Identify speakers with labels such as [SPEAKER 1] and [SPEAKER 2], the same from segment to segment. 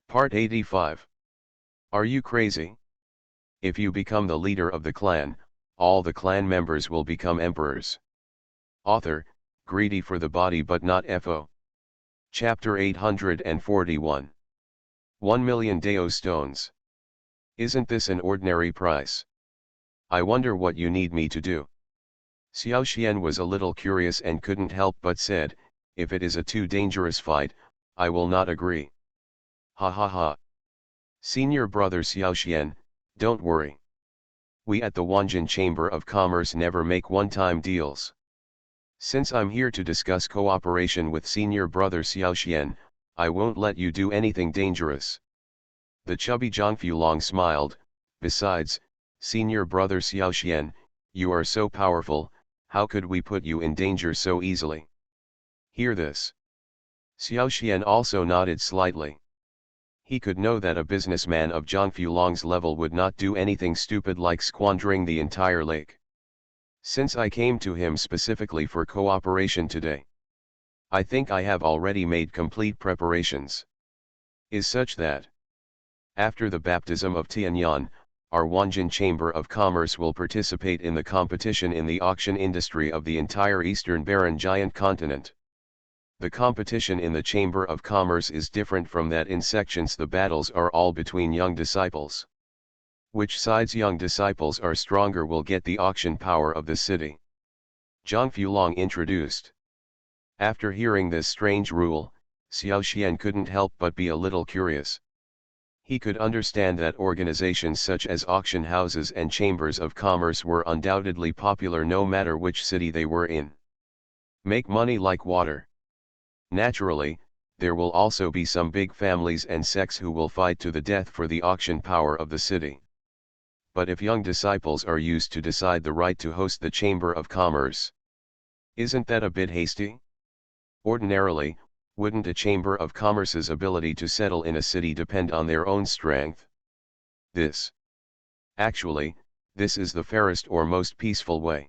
[SPEAKER 1] Part 85. Are you crazy? If you become the leader of the clan, all the clan members will become emperors. Author, greedy for the body but not FO. Chapter 841. 1 million Deo stones. Isn't this an ordinary price? I wonder what you need me to do. Xiao Xian was a little curious and couldn't help but said, if it is a too dangerous fight, I will not agree. Ha ha ha. Senior brother Xiao Xian, don't worry. We at the Wanjin Chamber of Commerce never make one-time deals. Since I'm here to discuss cooperation with senior brother Xiao Xian, I won't let you do anything dangerous. The chubby Zhang Fulong smiled. Besides, senior brother Xiao Xian, you are so powerful, how could we put you in danger so easily? Hear this. Xiao Xian also nodded slightly. He could know that a businessman of Zhang Fulong's level would not do anything stupid like squandering the entire lake. Since I came to him specifically for cooperation today, I think I have already made complete preparations. Is such that, after the baptism of Tianyan, our Wanjin Chamber of Commerce will participate in the competition in the auction industry of the entire Eastern Barren Giant continent. The competition in the Chamber of Commerce is different from that in sections. The battles are all between young disciples. Which side's young disciples are stronger will get the auction power of the city. Zhang Fulong introduced. After hearing this strange rule, Xiao Xian couldn't help but be a little curious. He could understand that organizations such as auction houses and chambers of commerce were undoubtedly popular no matter which city they were in. Make money like water. Naturally, there will also be some big families and sects who will fight to the death for the auction power of the city. But if young disciples are used to decide the right to host the Chamber of Commerce, isn't that a bit hasty? Ordinarily, wouldn't a Chamber of Commerce's ability to settle in a city depend on their own strength? Actually, this is the fairest or most peaceful way.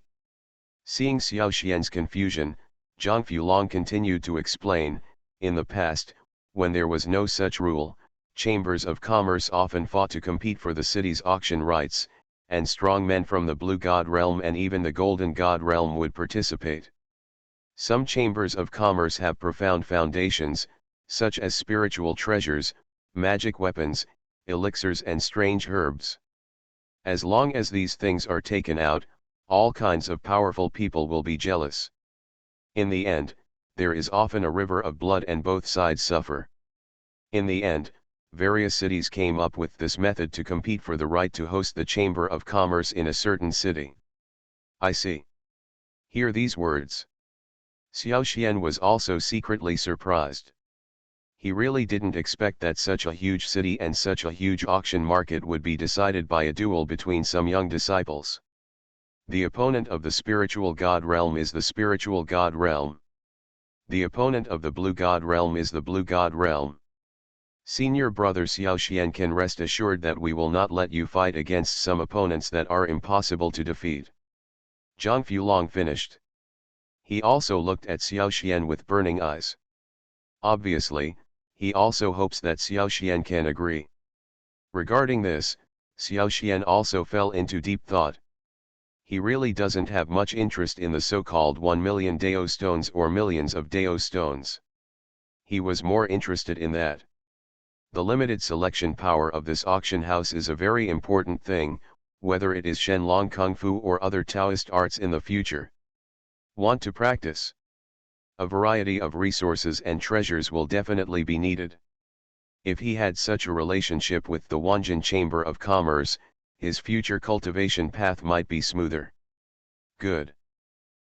[SPEAKER 1] Seeing Xiao Xian's confusion, Zhang Fulong continued to explain, in the past, when there was no such rule, chambers of commerce often fought to compete for the city's auction rights, and strong men from the Blue God realm and even the Golden God realm would participate. Some chambers of commerce have profound foundations, such as spiritual treasures, magic weapons, elixirs and strange herbs. As long as these things are taken out, all kinds of powerful people will be jealous. In the end, there is often a river of blood and both sides suffer. In the end, various cities came up with this method to compete for the right to host the Chamber of Commerce in a certain city. I see. Hear these words. Xiao Xian was also secretly surprised. He really didn't expect that such a huge city and such a huge auction market would be decided by a duel between some young disciples. The opponent of the spiritual God realm is the spiritual God realm. The opponent of the Blue God realm is the Blue God realm. Senior brother Xiao Xian can rest assured that we will not let you fight against some opponents that are impossible to defeat. Zhang Fulong finished. He also looked at Xiao Xian with burning eyes. Obviously, he also hopes that Xiao Xian can agree. Regarding this, Xiao Xian also fell into deep thought. He really doesn't have much interest in the so-called 1 million Deo stones or millions of Deo stones. He was more interested in that. The limited selection power of this auction house is a very important thing, whether it is Shenlong Kung Fu or other Taoist arts in the future. Want to practice? A variety of resources and treasures will definitely be needed. If he had such a relationship with the Wanjin Chamber of Commerce, his future cultivation path might be smoother. Good.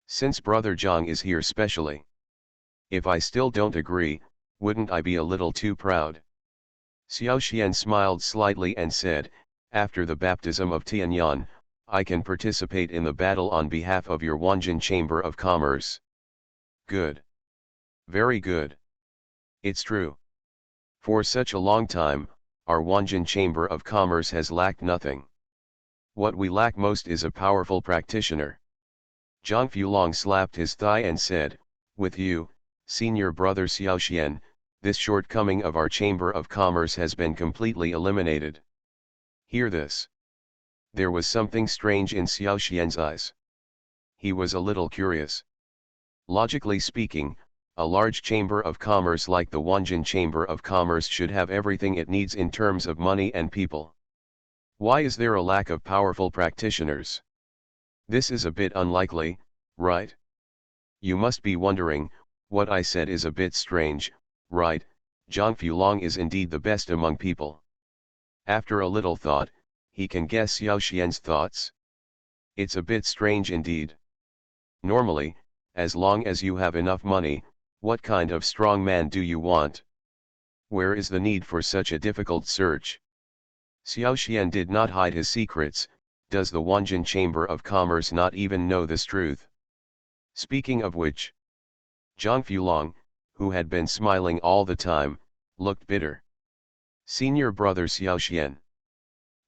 [SPEAKER 1] Since Brother Zhang is here specially. If I still don't agree, wouldn't I be a little too proud? Xiao Xian smiled slightly and said, after the baptism of Tianyan, I can participate in the battle on behalf of your Wanjin Chamber of Commerce. Good. Very good. It's true. For such a long time, our Wanjin Chamber of Commerce has lacked nothing. What we lack most is a powerful practitioner. Zhang Fulong slapped his thigh and said, with you, senior brother Xiao Xian, this shortcoming of our Chamber of Commerce has been completely eliminated. Hear this. There was something strange in Xiao Xian's eyes. He was a little curious. Logically speaking, a large chamber of commerce like the Wanjin Chamber of Commerce should have everything it needs in terms of money and people. Why is there a lack of powerful practitioners? This is a bit unlikely, right? You must be wondering, what I said is a bit strange, right? Zhang Fulong is indeed the best among people. After a little thought, he can guess Xiao Xian's thoughts. It's a bit strange indeed. Normally, as long as you have enough money, what kind of strong man do you want? Where is the need for such a difficult search? Xiao Xian did not hide his secrets. Does the Wanjin Chamber of Commerce not even know this truth? Speaking of which, Zhang Fulong, who had been smiling all the time, looked bitter. Senior brother Xiao Xian.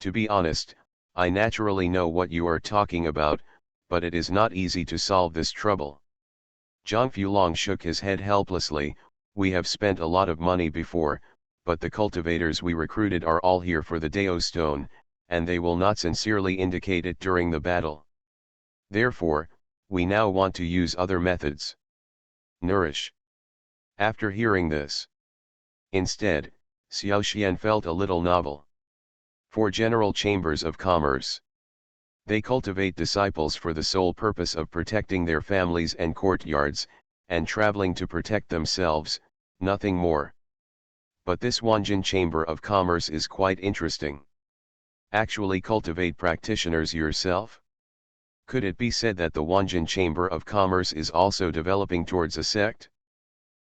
[SPEAKER 1] To be honest, I naturally know what you are talking about, but it is not easy to solve this trouble. Zhang Fulong shook his head helplessly. We have spent a lot of money before, but the cultivators we recruited are all here for the Dao Stone, and they will not sincerely indicate it during the battle. Therefore, we now want to use other methods. Nourish. After hearing this, instead, Xiao Xian felt a little novel. For general chambers of commerce, they cultivate disciples for the sole purpose of protecting their families and courtyards, and traveling to protect themselves, nothing more. But this Wanjin Chamber of Commerce is quite interesting. Actually cultivate practitioners yourself? Could it be said that the Wanjin Chamber of Commerce is also developing towards a sect?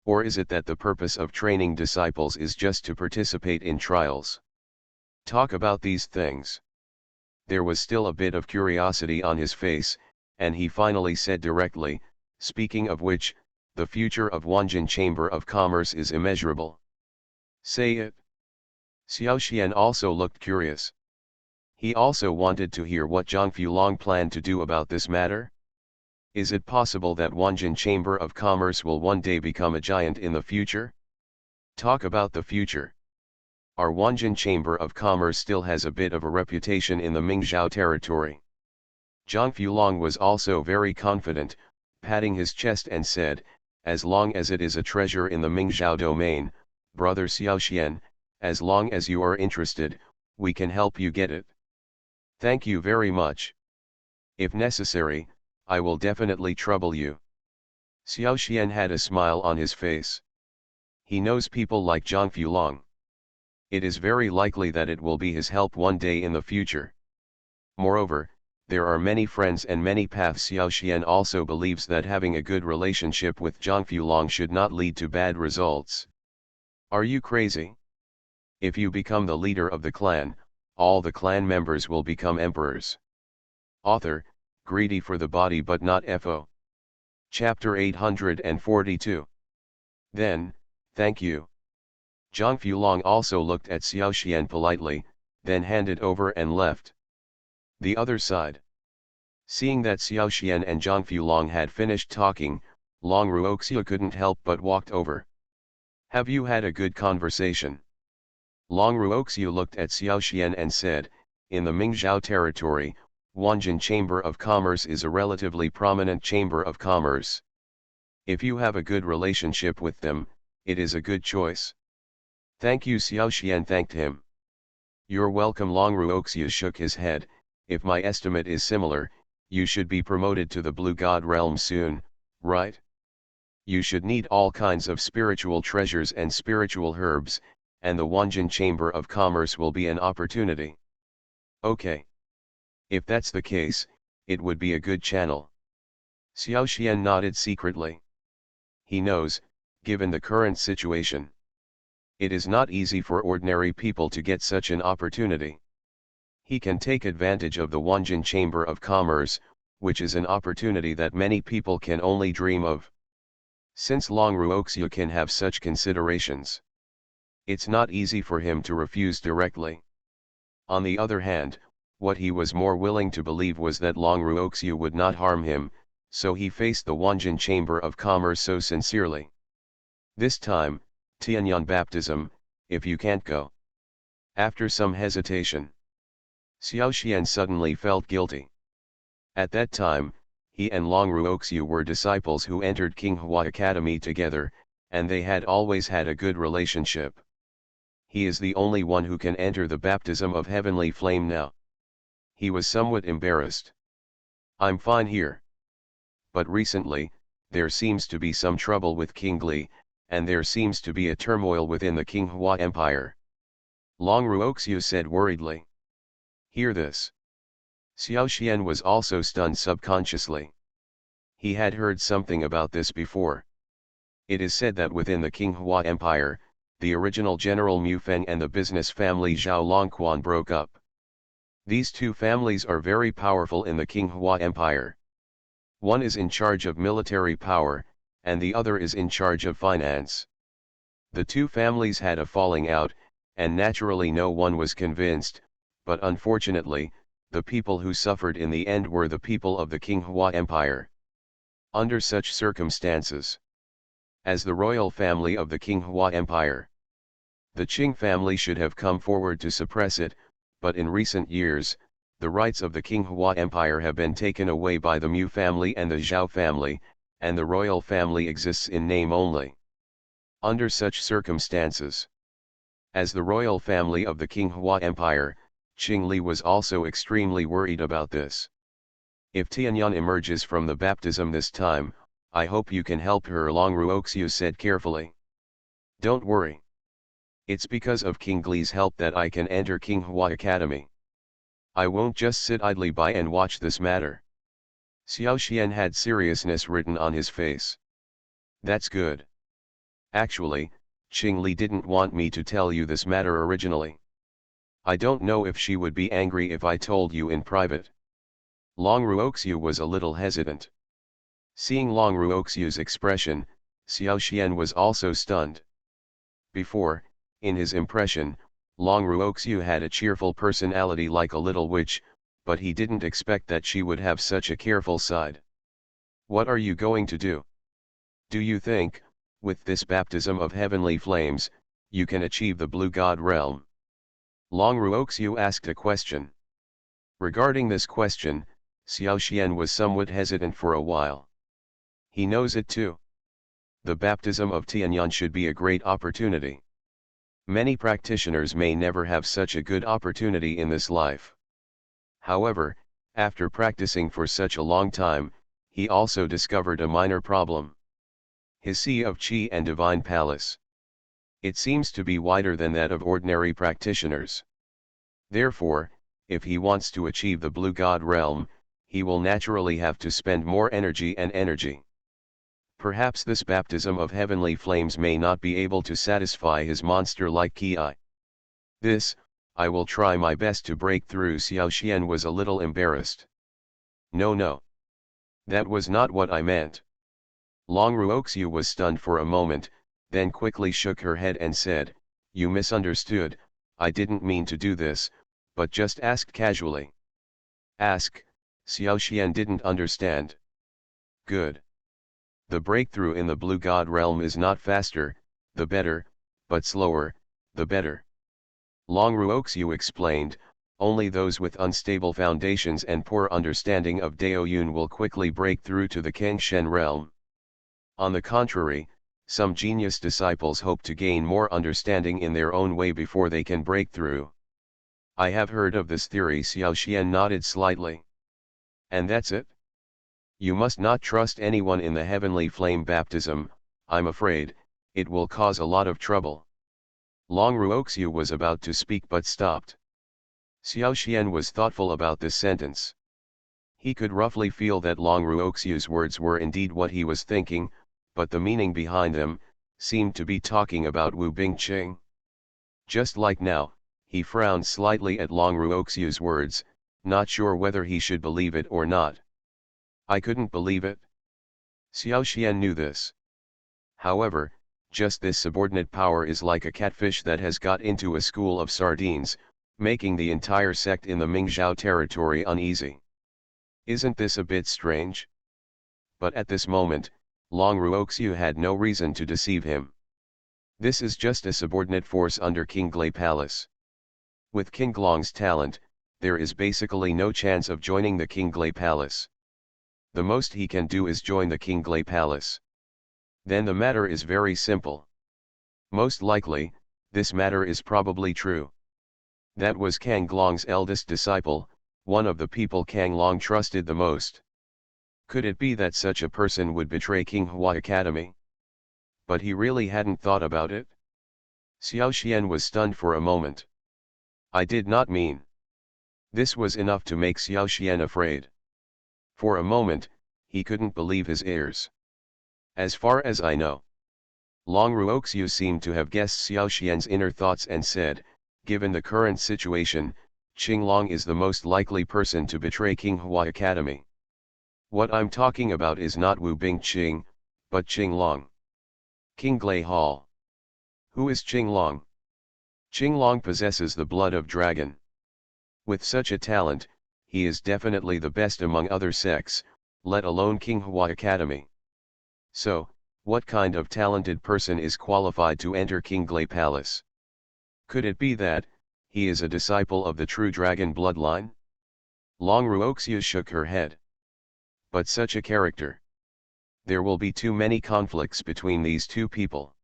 [SPEAKER 1] Or is it that the purpose of training disciples is just to participate in trials? Talk about these things. There was still a bit of curiosity on his face, and he finally said directly, speaking of which, the future of Wanjin Chamber of Commerce is immeasurable. Say it. Xiao Xian also looked curious. He also wanted to hear what Zhang Fulong planned to do about this matter. Is it possible that Wanjin Chamber of Commerce will one day become a giant in the future? Talk about the future. Our Wanjin Chamber of Commerce still has a bit of a reputation in the Mingzhou territory. Zhang Fulong was also very confident, patting his chest and said, as long as it is a treasure in the Mingzhou domain, brother Xiao Xian, as long as you are interested, we can help you get it. Thank you very much. If necessary, I will definitely trouble you. Xiao Xian had a smile on his face. He knows people like Zhang Fulong. It is very likely that it will be his help one day in the future. Moreover, there are many friends and many paths. Xiao Xian also believes that having a good relationship with Zhang Fulong should not lead to bad results. Are you crazy? If you become the leader of the clan, all the clan members will become emperors. Author, greedy for the body but not FO. Chapter 842. Then, thank you. Zhang Fulong also looked at Xiao Xian politely, then handed over and left. The other side. Seeing that Xiao Xian and Zhang Fulong had finished talking, Long Ruoxia couldn't help but walked over. Have you had a good conversation? Long Ruoxia looked at Xiao Xian and said, in the Mingzhou territory, Wanjin Chamber of Commerce is a relatively prominent chamber of commerce. If you have a good relationship with them, it is a good choice. Thank you. Xiao Xian thanked him. You're welcome. Long Ruoxia shook his head. If my estimate is similar, you should be promoted to the Blue God realm soon, right? You should need all kinds of spiritual treasures and spiritual herbs, and the Wanjin Chamber of Commerce will be an opportunity. Okay. If that's the case, it would be a good channel. Xiao Xian nodded secretly. He knows, given the current situation, it is not easy for ordinary people to get such an opportunity. He can take advantage of the Wanjin Chamber of Commerce, which is an opportunity that many people can only dream of. Since Long Ruoxia can have such considerations, it's not easy for him to refuse directly. On the other hand, what he was more willing to believe was that Long Ruoxia would not harm him, so he faced the Wanjin Chamber of Commerce so sincerely. This time, Tianyang baptism, if you can't go. After some hesitation, Xiao Xian suddenly felt guilty. At that time, he and Long Ruoxiu were disciples who entered Qinghua Academy together, and they had always had a good relationship. He is the only one who can enter the baptism of heavenly flame now. He was somewhat embarrassed. I'm fine here. But recently, there seems to be some trouble with King Li, and there seems to be a turmoil within the Qinghua Empire. Long Ruoxiu said worriedly. Hear this. Xiao Xian was also stunned subconsciously. He had heard something about this before. It is said that within the Qinghua Empire, the original General Mu Feng and the business family Zhao Longquan broke up. These two families are very powerful in the Qinghua Empire. One is in charge of military power, and the other is in charge of finance. The two families had a falling out, and naturally no one was convinced, but unfortunately, the people who suffered in the end were the people of the Qinghua Empire. Under such circumstances, as the royal family of the Qinghua Empire, the Qing family should have come forward to suppress it, but in recent years, the rights of the Qinghua Empire have been taken away by the Mu family and the Zhao family, and the royal family exists in name only. Under such circumstances, as the royal family of the Qinghua Empire, Qing Li was also extremely worried about this. If Tianyang emerges from the baptism this time, I hope you can help her, Long Ruoxiu said carefully. Don't worry. It's because of King Li's help that I can enter Qinghua Academy. I won't just sit idly by and watch this matter. Xiao Xian had seriousness written on his face. That's good. Actually, Qing Li didn't want me to tell you this matter originally. I don't know if she would be angry if I told you in private. Long Ruoxiu was a little hesitant. Seeing Long Ruoxiu's expression, Xiao Xian was also stunned. Before, in his impression, Long Ruoxiu had a cheerful personality like a little witch, but he didn't expect that she would have such a careful side. What are you going to do? Do you think, with this baptism of heavenly flames, you can achieve the Blue God realm? Long Ruoxiu asked a question. Regarding this question, Xiao Xian was somewhat hesitant for a while. He knows it too. The baptism of Tianyang should be a great opportunity. Many practitioners may never have such a good opportunity in this life. However, after practicing for such a long time, he also discovered a minor problem. His sea of qi and divine palace. It seems to be wider than that of ordinary practitioners. Therefore, if he wants to achieve the Blue God realm, he will naturally have to spend more energy and energy. Perhaps this baptism of heavenly flames may not be able to satisfy his monster-like ki. This, I will try my best to break through. Xiao Xian was a little embarrassed. No. That was not what I meant. Long Ruoxiu was stunned for a moment, then quickly shook her head and said, You misunderstood, I didn't mean to do this, but just asked casually. Ask, Xiao Xian didn't understand. Good. The breakthrough in the Blue God realm is not faster, the better, but slower, the better. Long Ruoxiu explained, only those with unstable foundations and poor understanding of Daoyun will quickly break through to the Kengshen realm. On the contrary, some genius disciples hope to gain more understanding in their own way before they can break through. I have heard of this theory. Xiao Xian nodded slightly. And that's it? You must not trust anyone in the heavenly flame baptism, I'm afraid, it will cause a lot of trouble. Long Ruoxiu was about to speak but stopped. Xiao Xian was thoughtful about this sentence. He could roughly feel that Long Ruoxiu's words were indeed what he was thinking, but the meaning behind them, seemed to be talking about Wu Bingqing. Just like now, he frowned slightly at Long Ruoxiu's words, not sure whether he should believe it or not. I couldn't believe it. Xiao Xian knew this. However, just this subordinate power is like a catfish that has got into a school of sardines, making the entire sect in the Mingzhou territory uneasy. Isn't this a bit strange? But at this moment, Long Ruoxiu had no reason to deceive him. This is just a subordinate force under King Glay Palace. With King Glong's talent, there is basically no chance of joining the King Glay Palace. The most he can do is join the King Glay Palace. Then the matter is very simple. Most likely, this matter is probably true. That was Kang Glong's eldest disciple, one of the people Kang Long trusted the most. Could it be that such a person would betray King Hua Academy? But he really hadn't thought about it. Xiao Xian was stunned for a moment. I did not mean. This was enough to make Xiao Xian afraid. For a moment, he couldn't believe his ears. As far as I know. Long Ruoxiu seemed to have guessed Xiao Xian's inner thoughts and said, given the current situation, Qing Long is the most likely person to betray King Hua Academy. What I'm talking about is not Wu Bingqing, but Qing Long. King Glay Hall. Who is Qing Long? Qing Long possesses the blood of dragon. With such a talent, he is definitely the best among other sects, let alone King Hua Academy. So, what kind of talented person is qualified to enter King Glay Palace? Could it be that, he is a disciple of the true dragon bloodline? Long Ruoxiu shook her head. But such a character. There will be too many conflicts between these two people.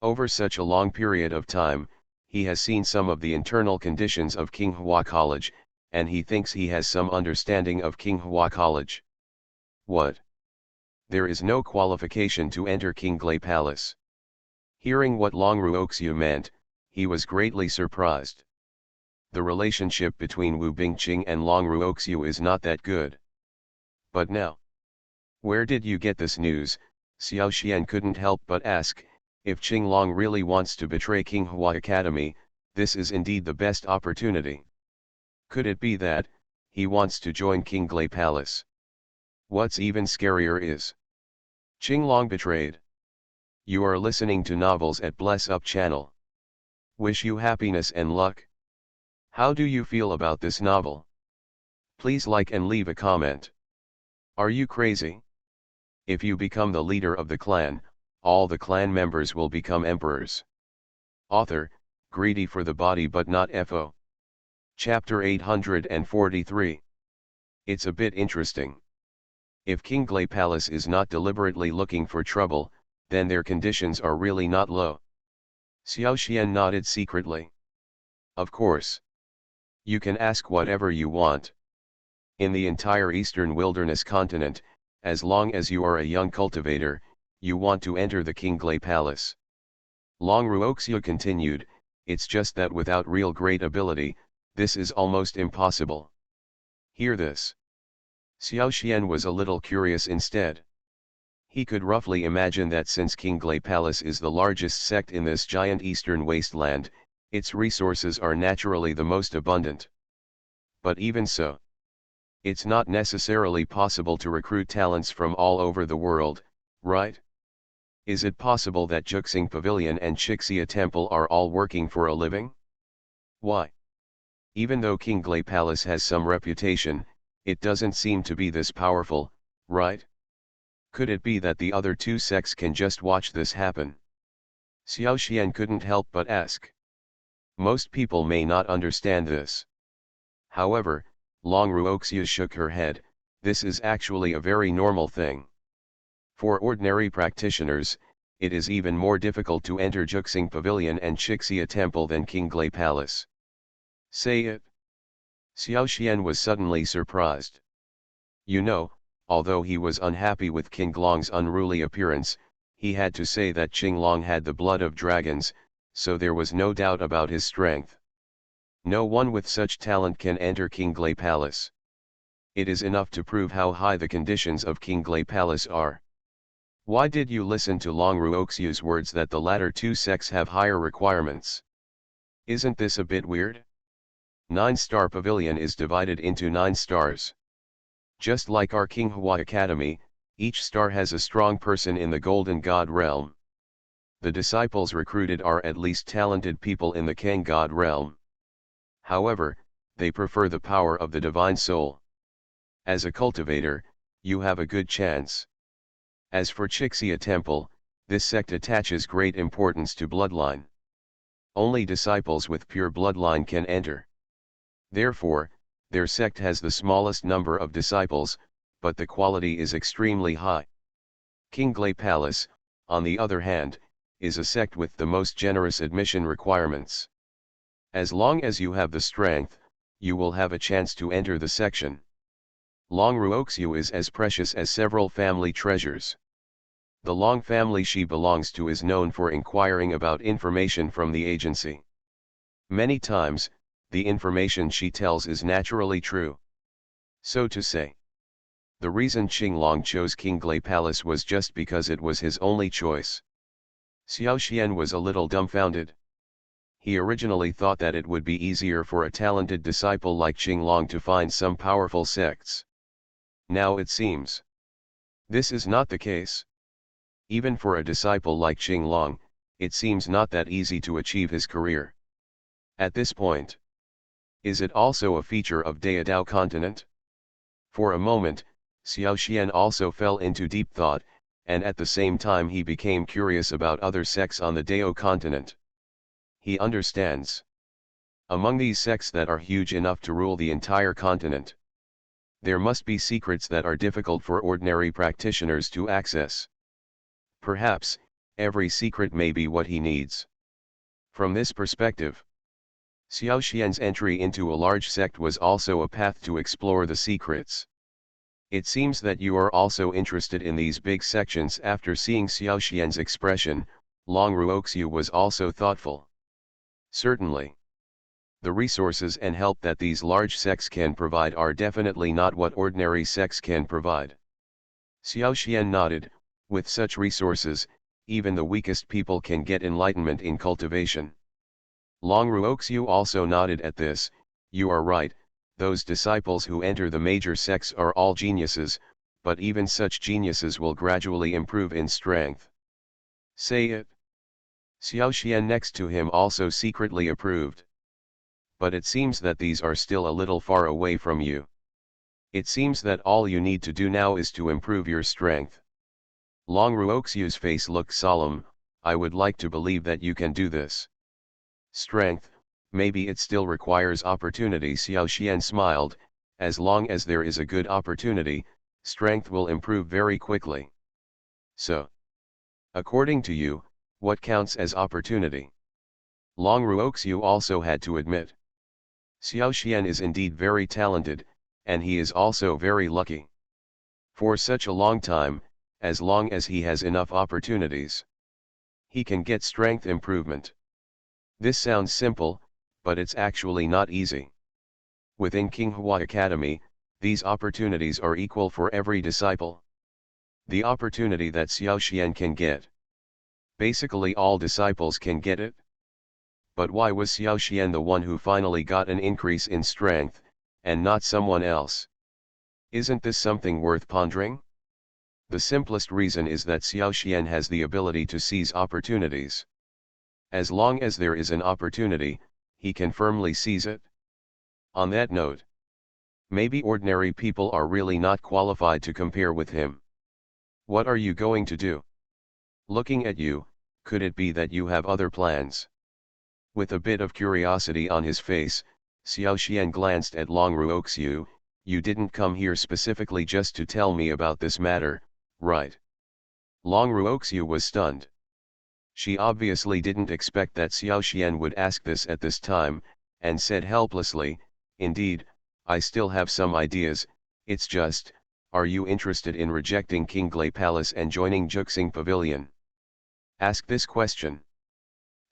[SPEAKER 1] Over such a long period of time, he has seen some of the internal conditions of King Hua College, and he thinks he has some understanding of King Hua College. What? There is no qualification to enter King Glay Palace. Hearing what Long Ruoxiu meant, he was greatly surprised. The relationship between Wu Bingqing and Long Ruoxiu is not that good. But now, where did you get this news? Xiao Xian couldn't help but ask. If Qing Long really wants to betray King Hua Academy, this is indeed the best opportunity. Could it be that, he wants to join King Glay Palace? What's even scarier is Qing Long betrayed. You are listening to Novels at Bless Up channel. Wish you happiness and luck. How do you feel about this novel? Please like and leave a comment. Are you crazy? If you become the leader of the clan, all the clan members will become emperors. Author, greedy for the body but not FO. Chapter 843. It's a bit interesting. If King Glay Palace is not deliberately looking for trouble, then their conditions are really not low. Xiao Xian nodded secretly. Of course. You can ask whatever you want. In the entire Eastern Wilderness continent, as long as you are a young cultivator, you want to enter the King Glay Palace. Long Ruoxiu continued, it's just that without real great ability, this is almost impossible. Hear this. Xiao Xian was a little curious instead. He could roughly imagine that since King Glay Palace is the largest sect in this giant eastern wasteland, its resources are naturally the most abundant. But even so, it's not necessarily possible to recruit talents from all over the world, right? Is it possible that Juxing Pavilion and Chixia Temple are all working for a living? Why? Even though King Glay Palace has some reputation, it doesn't seem to be this powerful, right? Could it be that the other two sects can just watch this happen? Xiao Xian couldn't help but ask. Most people may not understand this. However, Long Ruoxiu shook her head, this is actually a very normal thing. For ordinary practitioners, it is even more difficult to enter Juxing Pavilion and Chixia Temple than King Glay Palace. Say it. Xiao Xian was suddenly surprised. You know, although he was unhappy with King Glong's unruly appearance, he had to say that Qing Long had the blood of dragons, so there was no doubt about his strength. No one with such talent can enter King Glay Palace. It is enough to prove how high the conditions of King Glay Palace are. Why did you listen to Long Ruoxiu's words that the latter two sects have higher requirements? Isn't this a bit weird? 9-star pavilion is divided into 9 stars. Just like our King Hua Academy, each star has a strong person in the Golden God realm. The disciples recruited are at least talented people in the Kang God realm. However, they prefer the power of the divine soul. As a cultivator, you have a good chance. As for Chixia Temple, this sect attaches great importance to bloodline. Only disciples with pure bloodline can enter. Therefore, their sect has the smallest number of disciples, but the quality is extremely high. King Palace, on the other hand, is a sect with the most generous admission requirements. As long as you have the strength, you will have a chance to enter the section. Long Ruoxiu is as precious as several family treasures. The Long family she belongs to is known for inquiring about information from the agency. Many times, the information she tells is naturally true. So to say, the reason Qinglong chose Qinglai Palace was just because it was his only choice. Xiao Xian was a little dumbfounded. He originally thought that it would be easier for a talented disciple like Qinglong to find some powerful sects. Now it seems this is not the case. Even for a disciple like Qinglong, it seems not that easy to achieve his career. At this point, is it also a feature of Daodao continent? For a moment, Xiao Xian also fell into deep thought, and at the same time he became curious about other sects on the Dao continent. He understands. Among these sects that are huge enough to rule the entire continent, there must be secrets that are difficult for ordinary practitioners to access. Perhaps, every secret may be what he needs. From this perspective, Xiao Xian's entry into a large sect was also a path to explore the secrets. It seems that you are also interested in these big sections. After seeing Xiao Xian's expression, Long Ruoxiu was also thoughtful. Certainly. The resources and help that these large sects can provide are definitely not what ordinary sects can provide. Xiao Xian nodded. With such resources, even the weakest people can get enlightenment in cultivation. Long Ruoxiu also nodded at this. You are right, those disciples who enter the major sects are all geniuses, but even such geniuses will gradually improve in strength. Say it. Xiao Xian next to him also secretly approved. But it seems that these are still a little far away from you. It seems that all you need to do now is to improve your strength. Long Ruoxiu's face looked solemn. I would like to believe that you can do this. Strength, maybe it still requires opportunity. Xiao Xian smiled. As long as there is a good opportunity, strength will improve very quickly. So, according to you, what counts as opportunity? Long Ruoxiu also had to admit. Xiao Xian is indeed very talented, and he is also very lucky. For such a long time, as long as he has enough opportunities, he can get strength improvement. This sounds simple, but it's actually not easy. Within Qinghua Academy, these opportunities are equal for every disciple. The opportunity that Xiao Xian can get, basically all disciples can get it. But why was Xiao Xian the one who finally got an increase in strength, and not someone else? Isn't this something worth pondering? The simplest reason is that Xiao Xian has the ability to seize opportunities. As long as there is an opportunity, he can firmly seize it. On that note, maybe ordinary people are really not qualified to compare with him. What are you going to do? Looking at you, could it be that you have other plans? With a bit of curiosity on his face, Xiao Xian glanced at Long Ruoxiu. You didn't come here specifically just to tell me about this matter, right? Long Ruoxiu was stunned. She obviously didn't expect that Xiao Xian would ask this at this time, and said helplessly, indeed, I still have some ideas. It's just, are you interested in rejecting Qinglai Palace and joining Juxing Pavilion? Ask this question.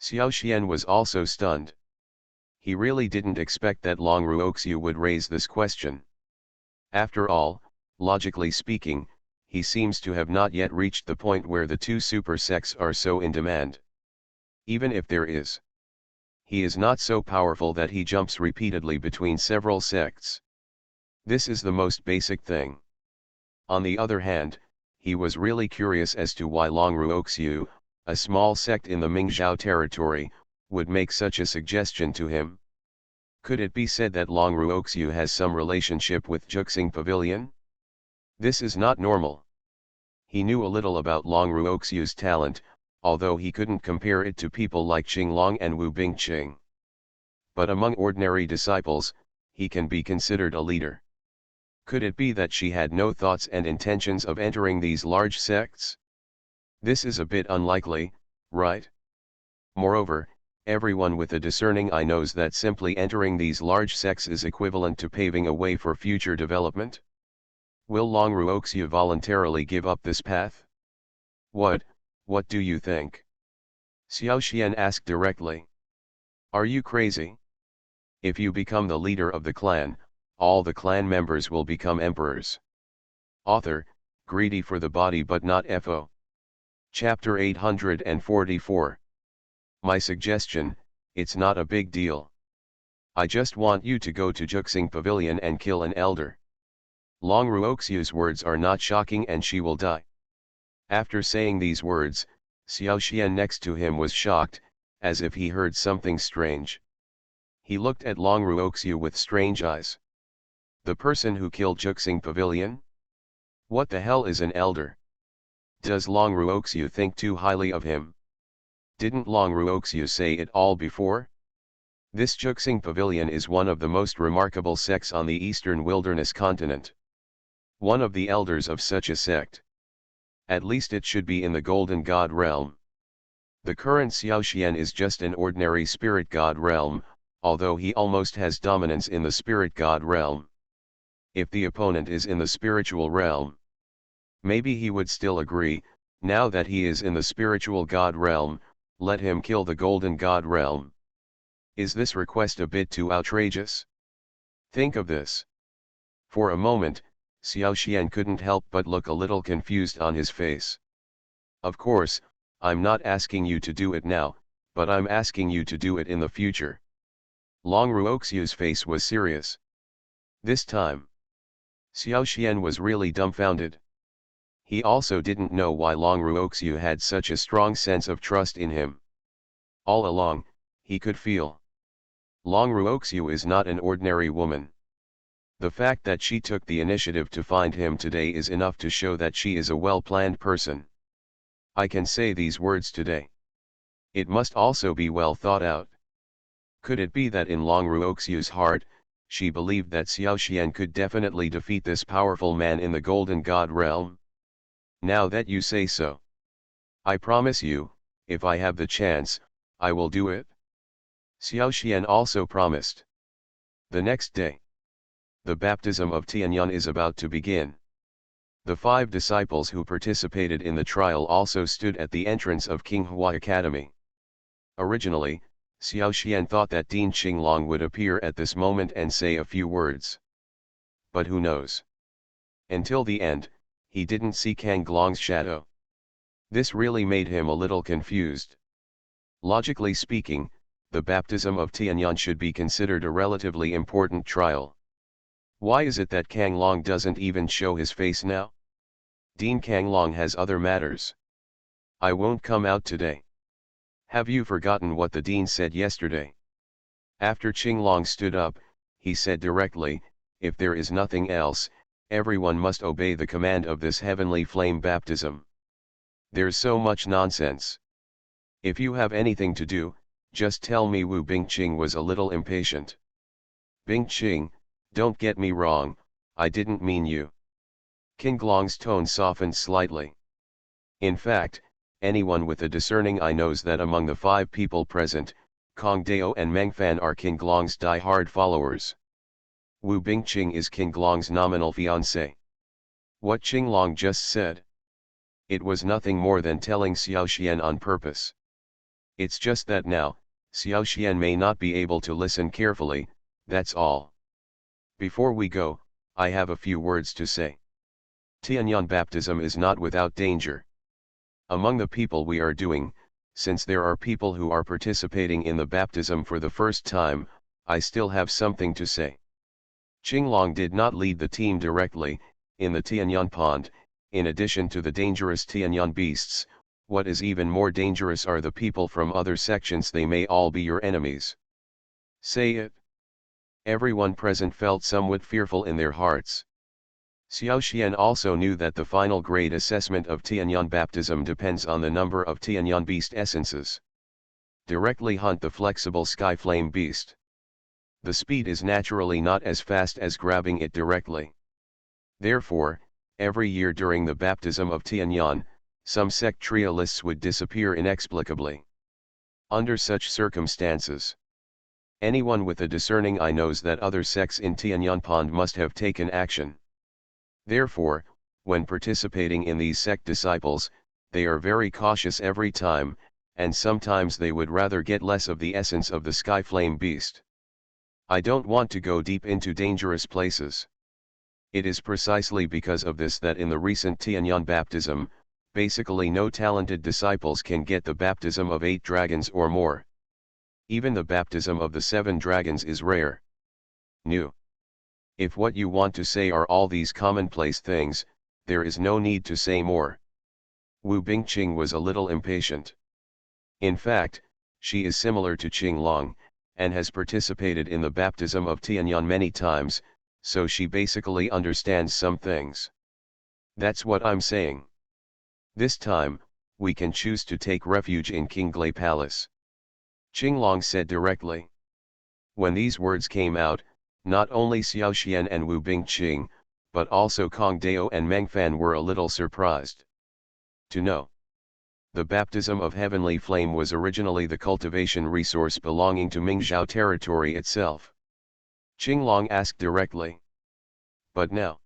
[SPEAKER 1] Xiao Xian was also stunned. He really didn't expect that Long Ruoxiu would raise this question. After all, logically speaking, he seems to have not yet reached the point where the two super sects are so in demand. Even if there is, he is not so powerful that he jumps repeatedly between several sects. This is the most basic thing. On the other hand, he was really curious as to why Long Ruoxiu, a small sect in the Mingzhou territory, would make such a suggestion to him. Could it be said that Long Ruoxiu has some relationship with Juxing Pavilion? This is not normal. He knew a little about Long Ruoxiu's talent, although he couldn't compare it to people like Qinglong and Wu Bingqing. But among ordinary disciples, he can be considered a leader. Could it be that she had no thoughts and intentions of entering these large sects? This is a bit unlikely, right? Moreover, everyone with a discerning eye knows that simply entering these large sects is equivalent to paving a way for future development. Will Long Ruoxia voluntarily give up this path? What do you think? Xiao Xian asked directly. Are you crazy? If you become the leader of the clan, all the clan members will become emperors. Author, greedy for the body but not FO. Chapter 844. My suggestion, it's not a big deal. I just want you to go to Juxing Pavilion and kill an elder. Long Ruoxia's words are not shocking and she will die. After saying these words, Xiao Xian next to him was shocked, as if he heard something strange. He looked at Long Ruoxia with strange eyes. The person who killed Juxing Pavilion? What the hell is an elder? Does Long Ruoxia think too highly of him? Didn't Long Ruoxia say it all before? This Juxing Pavilion is one of the most remarkable sects on the eastern wilderness continent. One of the elders of such a sect. At least it should be in the Golden God realm. The current Xiao Xian is just an ordinary spirit god realm, although he almost has dominance in the spirit god realm. If the opponent is in the spiritual realm, maybe he would still agree. Now that he is in the spiritual god realm, let him kill the golden god realm. Is this request a bit too outrageous? Think of this. For a moment, Xiao Xian couldn't help but look a little confused on his face. Of course, I'm not asking you to do it now, but I'm asking you to do it in the future. Long Ruoxia's face was serious. This time, Xiao Xian was really dumbfounded. He also didn't know why Long Ruoxia had such a strong sense of trust in him. All along, he could feel. Long Ruoxia is not an ordinary woman. The fact that she took the initiative to find him today is enough to show that she is a well-planned person. I can say these words today. It must also be well thought out. Could it be that in Long Ruoxia's heart, she believed that Xiao Xian could definitely defeat this powerful man in the Golden God realm? Now that you say so, I promise you, if I have the chance, I will do it. Xiao Xian also promised. The next day, the baptism of Tianyuan is about to begin. The 5 disciples who participated in the trial also stood at the entrance of Qinghua Academy. Originally, Xiao Xian thought that Dean Qinglong would appear at this moment and say a few words. But who knows? Until the end, he didn't see Kang Glong's shadow. This really made him a little confused. Logically speaking, the baptism of Tianyuan should be considered a relatively important trial. Why is it that Kang Long doesn't even show his face now? Dean Kang Long has other matters. I won't come out today. Have you forgotten what the dean said yesterday? After Qinglong stood up, he said directly, if there is nothing else, everyone must obey the command of this heavenly flame baptism. There's so much nonsense. If you have anything to do, just tell me. Wu Bingqing was a little impatient. Bingqing, don't get me wrong, I didn't mean you. Qinglong's tone softened slightly. In fact, anyone with a discerning eye knows that among the 5 people present, Kong Dao and Meng Fan are Qinglong's die-hard followers. Wu Bingqing is Qinglong's nominal fiancé. What Qinglong just said? It was nothing more than telling Xiao Xian on purpose. It's just that now, Xiao Xian may not be able to listen carefully, that's all. Before we go, I have a few words to say. Tianyuan baptism is not without danger. Among the people we are doing, since there are people who are participating in the baptism for the first time, I still have something to say. Qinglong did not lead the team directly, in the Tianyuan pond. In addition to the dangerous Tianyuan beasts, what is even more dangerous are the people from other sections. They may all be your enemies. Say it. Everyone present felt somewhat fearful in their hearts. Xiao Xian also knew that the final grade assessment of Tianyan baptism depends on the number of Tianyan beast essences. Directly hunt the flexible sky flame beast. The speed is naturally not as fast as grabbing it directly. Therefore, every year during the baptism of Tianyan, some sect trialists would disappear inexplicably. Under such circumstances, anyone with a discerning eye knows that other sects in Tianyan Pond must have taken action. Therefore, when participating in these sect disciples, they are very cautious every time, and sometimes they would rather get less of the essence of the sky flame beast. I don't want to go deep into dangerous places. It is precisely because of this that in the recent Tianyan baptism, basically no talented disciples can get the baptism of 8 dragons or more. Even the baptism of the 7 dragons is rare. New. If what you want to say are all these commonplace things, there is no need to say more. Wu Bingqing was a little impatient. In fact, she is similar to Qinglong, and has participated in the baptism of Tianyan many times, so she basically understands some things. That's what I'm saying. This time, we can choose to take refuge in Qinglai Palace. Qinglong said directly. When these words came out, not only Xiao Xian and Wu Bingqing, but also Kong Dao and Meng Fan were a little surprised. To know. The baptism of heavenly flame was originally the cultivation resource belonging to Mingzhou territory itself. Qinglong asked directly. But now.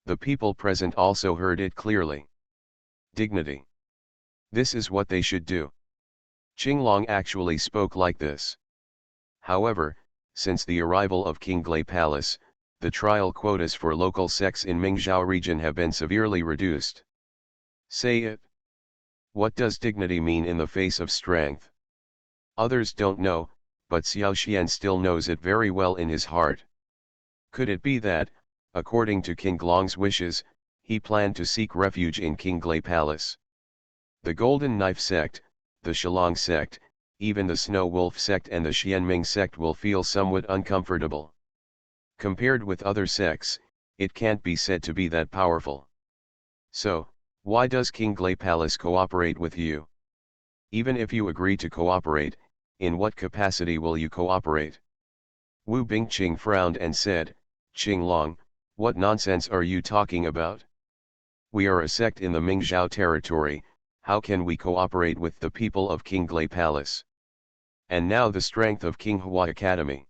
[SPEAKER 1] The people present also heard it clearly. Dignity. This is what they should do. Qinglong actually spoke like this. However, since the arrival of Qinglai Palace, the trial quotas for local sects in Mingzhou region have been severely reduced. Say it. What does dignity mean in the face of strength? Others don't know, but Xiao Xian still knows it very well in his heart. Could it be that, according to Qinglong's wishes, he planned to seek refuge in Qinglai Palace? The Golden Knife sect, the Shilong sect, even the Snow Wolf sect and the Xianming sect will feel somewhat uncomfortable. Compared with other sects, it can't be said to be that powerful. So, why does Qinglai Palace cooperate with you? Even if you agree to cooperate, in what capacity will you cooperate? Wu Bingqing frowned and said, Qinglong, what nonsense are you talking about? We are a sect in the Mingzhou territory, how can we cooperate with the people of Qinglai Palace? And now the strength of Qinghua Academy.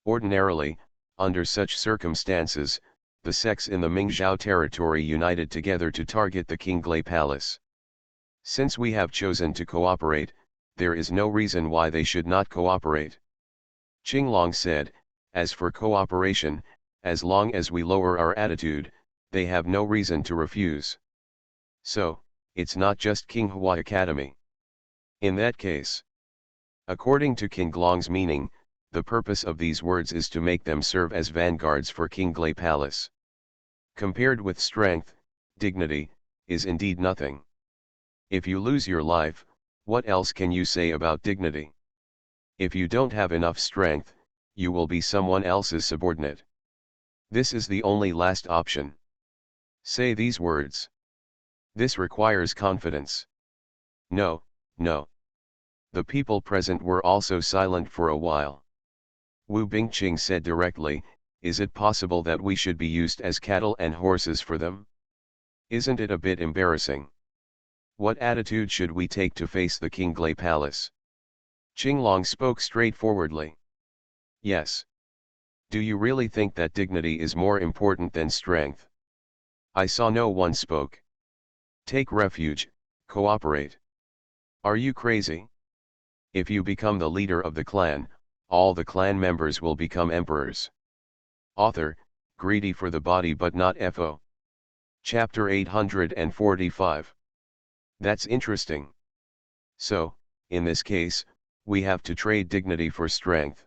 [SPEAKER 1] Ordinarily, under such circumstances, the sects in the Mingzhou territory united together to target the Qinglai Palace. Since we have chosen to cooperate, there is no reason why they should not cooperate. Qinglong said, as for cooperation, as long as we lower our attitude, they have no reason to refuse. So, it's not just Qinghua Academy. In that case, according to Qinglong's meaning, the purpose of these words is to make them serve as vanguards for Qinglai Palace. Compared with strength, dignity is indeed nothing. If you lose your life, what else can you say about dignity? If you don't have enough strength, you will be someone else's subordinate. This is the only last option. Say these words. This requires confidence. No, no. The people present were also silent for a while. Wu Bingqing said directly, is it possible that we should be used as cattle and horses for them? Isn't it a bit embarrassing? What attitude should we take to face the Qinglai Palace? Qinglong spoke straightforwardly. Yes. Do you really think that dignity is more important than strength? I saw no one spoke. Take refuge, cooperate. Are you crazy? If you become the leader of the clan, all the clan members will become emperors. Author, greedy for the body but not FO. Chapter 845. That's interesting. So, in this case, we have to trade dignity for strength.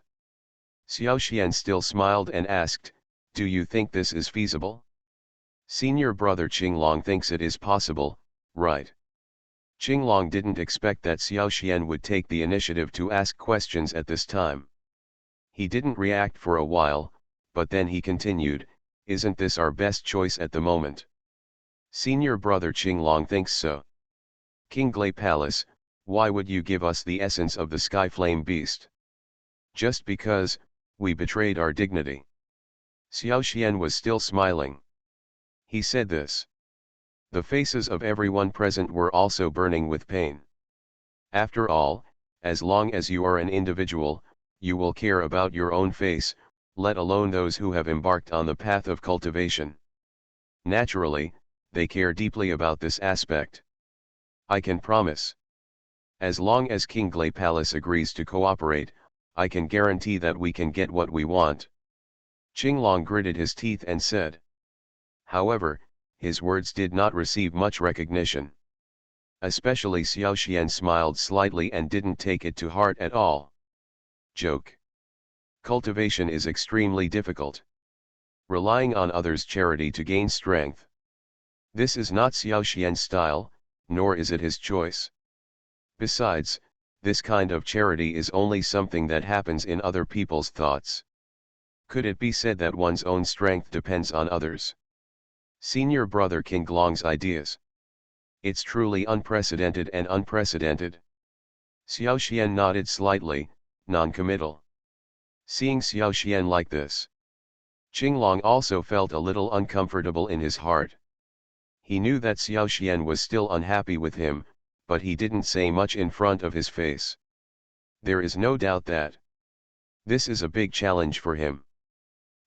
[SPEAKER 1] Xiao Xian still smiled and asked, do you think this is feasible? Senior brother Qinglong thinks it is possible, right? Qinglong didn't expect that Xiao Xian would take the initiative to ask questions at this time. He didn't react for a while, but then he continued, Isn't this our best choice at the moment? Senior brother Qinglong thinks so. King Glay Palace, why would you give us the essence of the sky flame beast? Just because, we betrayed our dignity. Xiao Xian was still smiling. He said this. The faces of everyone present were also burning with pain. After all, as long as you are an individual, you will care about your own face, let alone those who have embarked on the path of cultivation. Naturally, they care deeply about this aspect. I can promise. As long as King Glay Palace agrees to cooperate, I can guarantee that we can get what we want. Qinglong gritted his teeth and said. However, his words did not receive much recognition. Especially Xiao Xian smiled slightly and didn't take it to heart at all. Joke. Cultivation is extremely difficult. Relying on others' charity to gain strength. This is not Xiao Xian's style, nor is it his choice. Besides, this kind of charity is only something that happens in other people's thoughts. Could it be said that one's own strength depends on others? Senior brother Qinglong's ideas. It's truly unprecedented and unprecedented. Xiao Xian nodded slightly, non-committal. Seeing Xiao Xian like this, Qinglong also felt a little uncomfortable in his heart. He knew that Xiao Xian was still unhappy with him, but he didn't say much in front of his face. There is no doubt that this is a big challenge for him.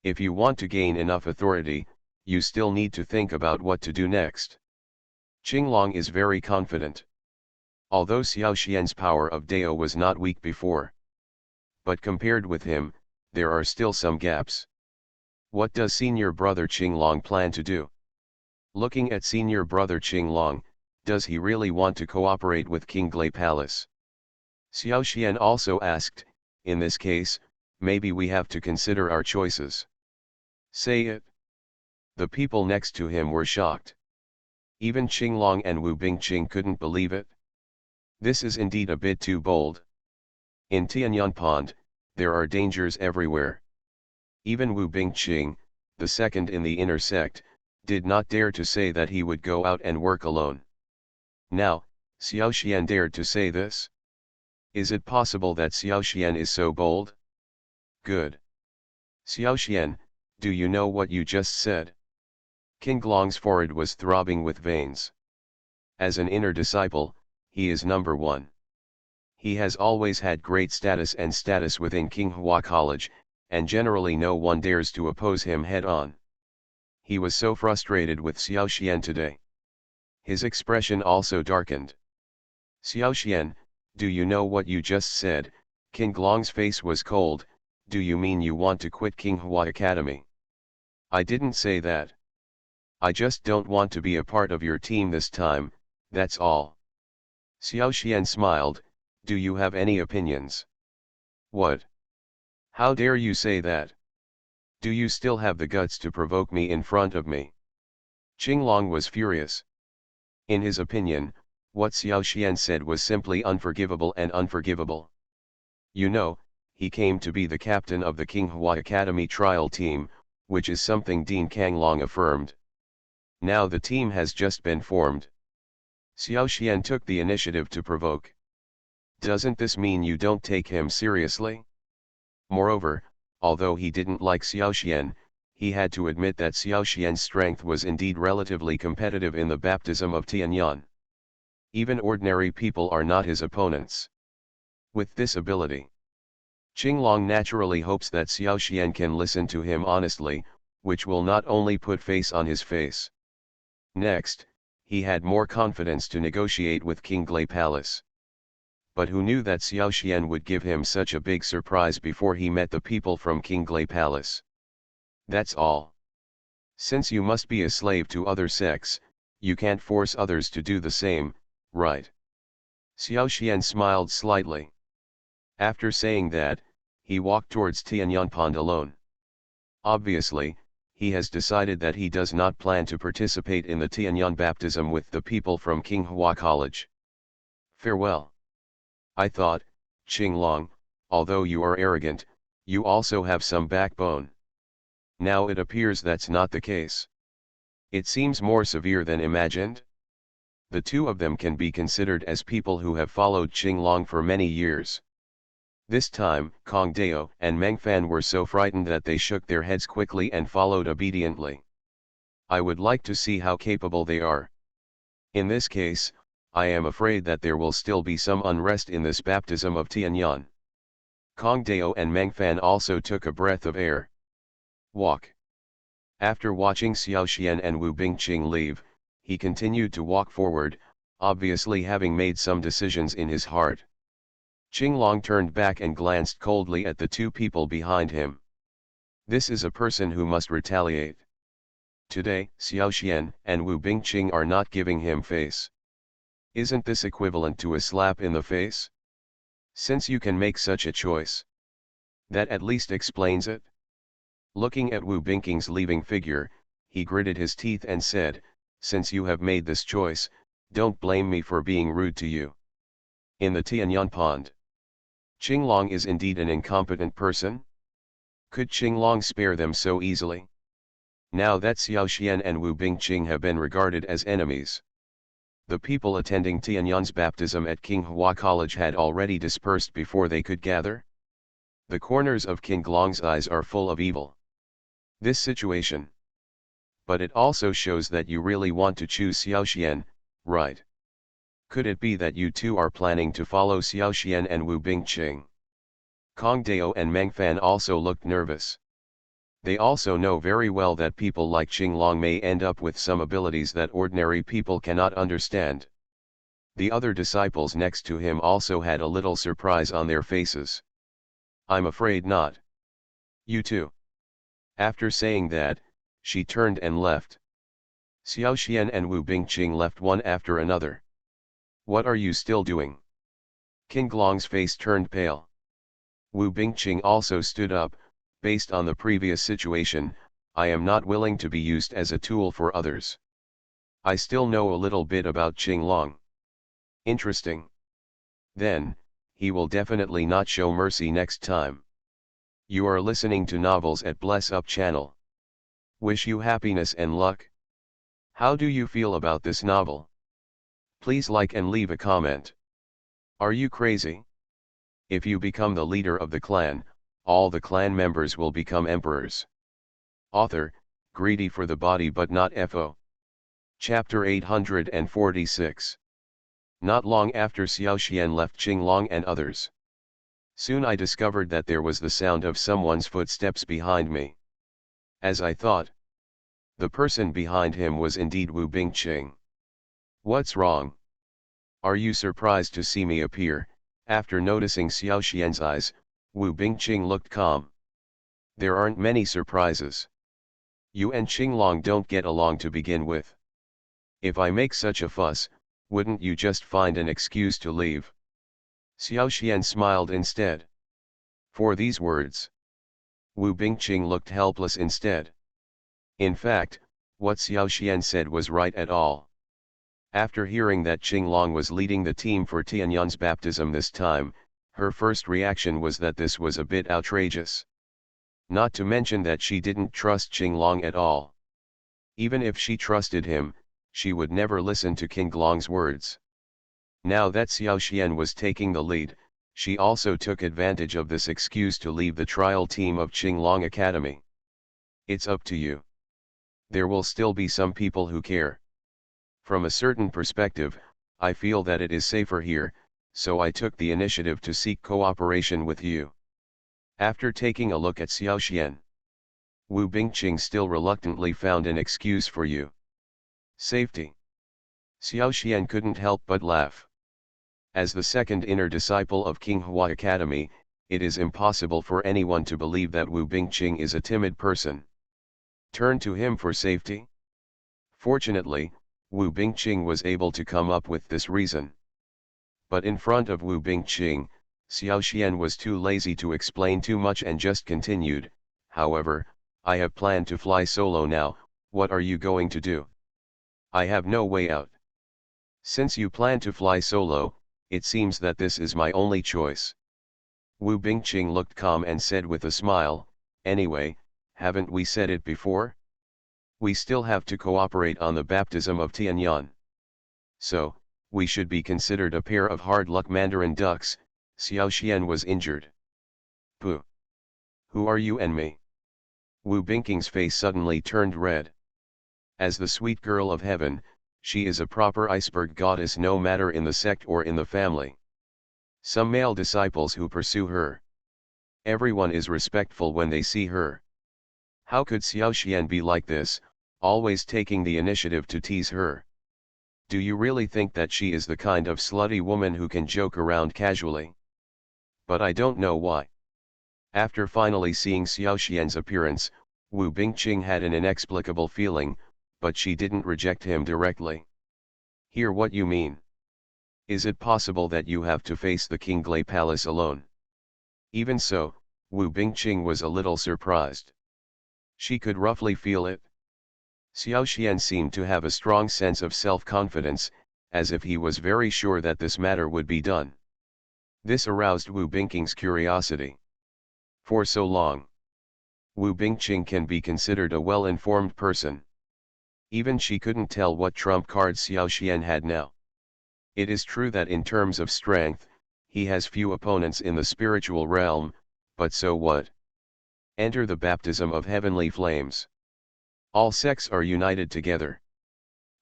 [SPEAKER 1] If you want to gain enough authority, you still need to think about what to do next. Qinglong is very confident. Although Xiao Xian's power of Dao was not weak before. But compared with him, there are still some gaps. What does senior brother Qinglong plan to do? Looking at senior brother Qinglong, does he really want to cooperate with King Glay Palace? Xiao Xian also asked, in this case, maybe we have to consider our choices. Say it. The people next to him were shocked. Even Qinglong and Wu Bingqing couldn't believe it. This is indeed a bit too bold. In Tianyan Pond, there are dangers everywhere. Even Wu Bingqing, the second in the inner sect, did not dare to say that he would go out and work alone. Now, Xiao Xian dared to say this. Is it possible that Xiao Xian is so bold? Good. Xiao Xian, do you know what you just said? Qinglong's forehead was throbbing with veins. As an inner disciple, he is number one. He has always had great status within Qinghua College, and generally no one dares to oppose him head-on. He was so frustrated with Xiao Xian today. His expression also darkened. Xiao Xian, do you know what you just said? Qinglong's face was cold. Do you mean you want to quit Qinghua Academy? I didn't say that. I just don't want to be a part of your team this time, that's all. Xiao Xian smiled. Do you have any opinions? What? How dare you say that? Do you still have the guts to provoke me in front of me? Qinglong was furious. In his opinion, what Xiao Xian said was simply unforgivable and unforgivable. You know, he came to be the captain of the Qinghua Academy trial team, which is something Dean Kanglong affirmed. Now the team has just been formed. Xiao Xian took the initiative to provoke. Doesn't this mean you don't take him seriously? Moreover, although he didn't like Xiao Xian, he had to admit that Xiao Xian's strength was indeed relatively competitive in the baptism of Tianyan. Even ordinary people are not his opponents. With this ability, Qinglong naturally hopes that Xiao Xian can listen to him honestly, which will not only put face on his face. Next, he had more confidence to negotiate with King Glay Palace. But who knew that Xiao Xian would give him such a big surprise before he met the people from King Glay Palace? That's all. Since you must be a slave to other sects, you can't force others to do the same, right? Xiao Xian smiled slightly. After saying that, he walked towards Tianyan Pond alone. Obviously, he has decided that he does not plan to participate in the Tianyan baptism with the people from Qinghua College. Farewell. I thought, Qinglong, although you are arrogant, you also have some backbone. Now it appears that's not the case. It seems more severe than imagined. The two of them can be considered as people who have followed Qinglong for many years. This time, Kong Dao and Meng Fan were so frightened that they shook their heads quickly and followed obediently. I would like to see how capable they are. In this case, I am afraid that there will still be some unrest in this baptism of Tianyan. Kong Dao and Meng Fan also took a breath of air. Walk. After watching Xiao Xian and Wu Bingqing leave, he continued to walk forward, obviously having made some decisions in his heart. Qinglong turned back and glanced coldly at the two people behind him. This is a person who must retaliate. Today, Xiao Xian and Wu Bingqing are not giving him face. Isn't this equivalent to a slap in the face? Since you can make such a choice, that at least explains it. Looking at Wu Bingqing's leaving figure, he gritted his teeth and said, "Since you have made this choice, don't blame me for being rude to you." In the Tianyan pond, Qinglong is indeed an incompetent person? Could Qinglong spare them so easily? Now that Xiao Xian and Wu Bingqing have been regarded as enemies. The people attending Tianyan's baptism at Qinghua College had already dispersed before they could gather. The corners of Qinglong's eyes are full of evil. This situation. But it also shows that you really want to choose Xiao Xian, right? Could it be that you two are planning to follow Xiao Xian and Wu Bingqing? Kong Dao and Meng Fan also looked nervous. They also know very well that people like Qinglong may end up with some abilities that ordinary people cannot understand. The other disciples next to him also had a little surprise on their faces. I'm afraid not. You too. After saying that, she turned and left. Xiao Xian and Wu Bingqing left one after another. What are you still doing? Qinglong's face turned pale. Wu Bingqing also stood up. Based on the previous situation, I am not willing to be used as a tool for others. I still know a little bit about Qinglong. Interesting. Then, he will definitely not show mercy next time. You are listening to Novels at Bless Up channel. Wish you happiness and luck. How do you feel about this novel? Please like and leave a comment. Are you crazy? If you become the leader of the clan, all the clan members will become emperors. Author, greedy for the body but not FO. Chapter 846. Not long after Xiao Xian left Qinglong and others. Soon I discovered that there was the sound of someone's footsteps behind me. As I thought, the person behind him was indeed Wu Bingqing. What's wrong? Are you surprised to see me appear? After noticing Xiao Xian's eyes, Wu Bingqing looked calm. There aren't many surprises. You and Qinglong don't get along to begin with. If I make such a fuss, wouldn't you just find an excuse to leave? Xiao Xian smiled instead. For these words, Wu Bingqing looked helpless instead. In fact, what Xiao Xian said was right at all. After hearing that Qinglong was leading the team for Tianyan's baptism this time, her first reaction was that this was a bit outrageous. Not to mention that she didn't trust Qinglong at all. Even if she trusted him, she would never listen to Qinglong's words. Now that Xiao Xian was taking the lead, she also took advantage of this excuse to leave the trial team of Qinglong Academy. It's up to you. There will still be some people who care. From a certain perspective, I feel that it is safer here, so I took the initiative to seek cooperation with you. After taking a look at Xiao Xian, Wu Bingqing still reluctantly found an excuse for you. Safety. Xiao Xian couldn't help but laugh. As the second inner disciple of Qinghua Academy, it is impossible for anyone to believe that Wu Bingqing is a timid person. Turn to him for safety? Fortunately, Wu Bingqing was able to come up with this reason. But in front of Wu Bingqing, Xiao Xian was too lazy to explain too much and just continued, however, I have planned to fly solo now, what are you going to do? I have no way out. Since you plan to fly solo, it seems that this is my only choice. Wu Bingqing looked calm and said with a smile, anyway, haven't we said it before? We still have to cooperate on the baptism of Tianyan. So, we should be considered a pair of hard luck Mandarin ducks. Xiao Xian was injured. Pooh! Who are you and me? Wu Bingqing's face suddenly turned red. As the sweet girl of heaven, she is a proper iceberg goddess no matter in the sect or in the family. Some male disciples who pursue her. Everyone is respectful when they see her. How could Xiao Xian be like this, always taking the initiative to tease her? Do you really think that she is the kind of slutty woman who can joke around casually? But I don't know why. After finally seeing Xiao Xian's appearance, Wu Bingqing had an inexplicable feeling, but she didn't reject him directly. Hear what you mean. Is it possible that you have to face the Qinglei Palace alone? Even so, Wu Bingqing was a little surprised. She could roughly feel it. Xiao Xian seemed to have a strong sense of self-confidence, as if he was very sure that this matter would be done. This aroused Wu Bingqing's curiosity. For so long, Wu Bingqing can be considered a well-informed person. Even she couldn't tell what trump cards Xiao Xian had now. It is true that in terms of strength, he has few opponents in the spiritual realm, but so what? Enter the baptism of heavenly flames. All sects are united together.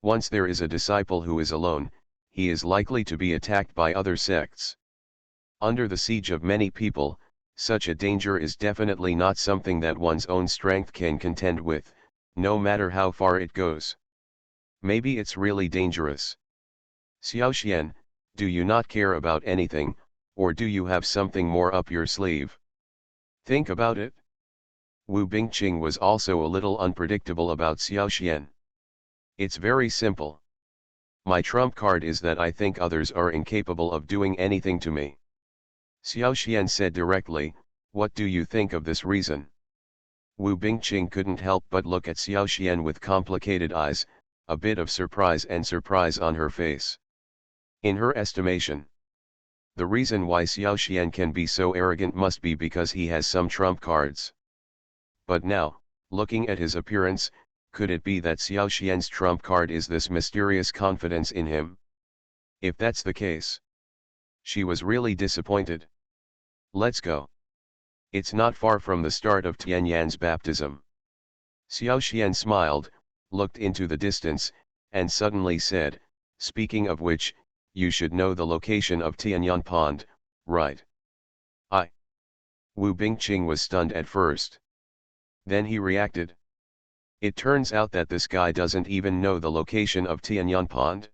[SPEAKER 1] Once there is a disciple who is alone, he is likely to be attacked by other sects. Under the siege of many people, such a danger is definitely not something that one's own strength can contend with, no matter how far it goes. Maybe it's really dangerous. Xiao Xian, do you not care about anything, or do you have something more up your sleeve? Think about it. Wu Bingqing was also a little unpredictable about Xiao Xian. It's very simple. My trump card is that I think others are incapable of doing anything to me. Xiao Xian said directly, what do you think of this reason? Wu Bingqing couldn't help but look at Xiao Xian with complicated eyes, a bit of surprise on her face. In her estimation, the reason why Xiao Xian can be so arrogant must be because he has some trump cards. But now, looking at his appearance, could it be that Xiao Xian's trump card is this mysterious confidence in him? If that's the case, she was really disappointed. Let's go. It's not far from the start of Tianyan's baptism. Xiao Xian smiled, looked into the distance, and suddenly said, speaking of which, you should know the location of Tianyan Pond, right? Wu Bingqing was stunned at first. Then he reacted. It turns out that this guy doesn't even know the location of Tianyan Pond.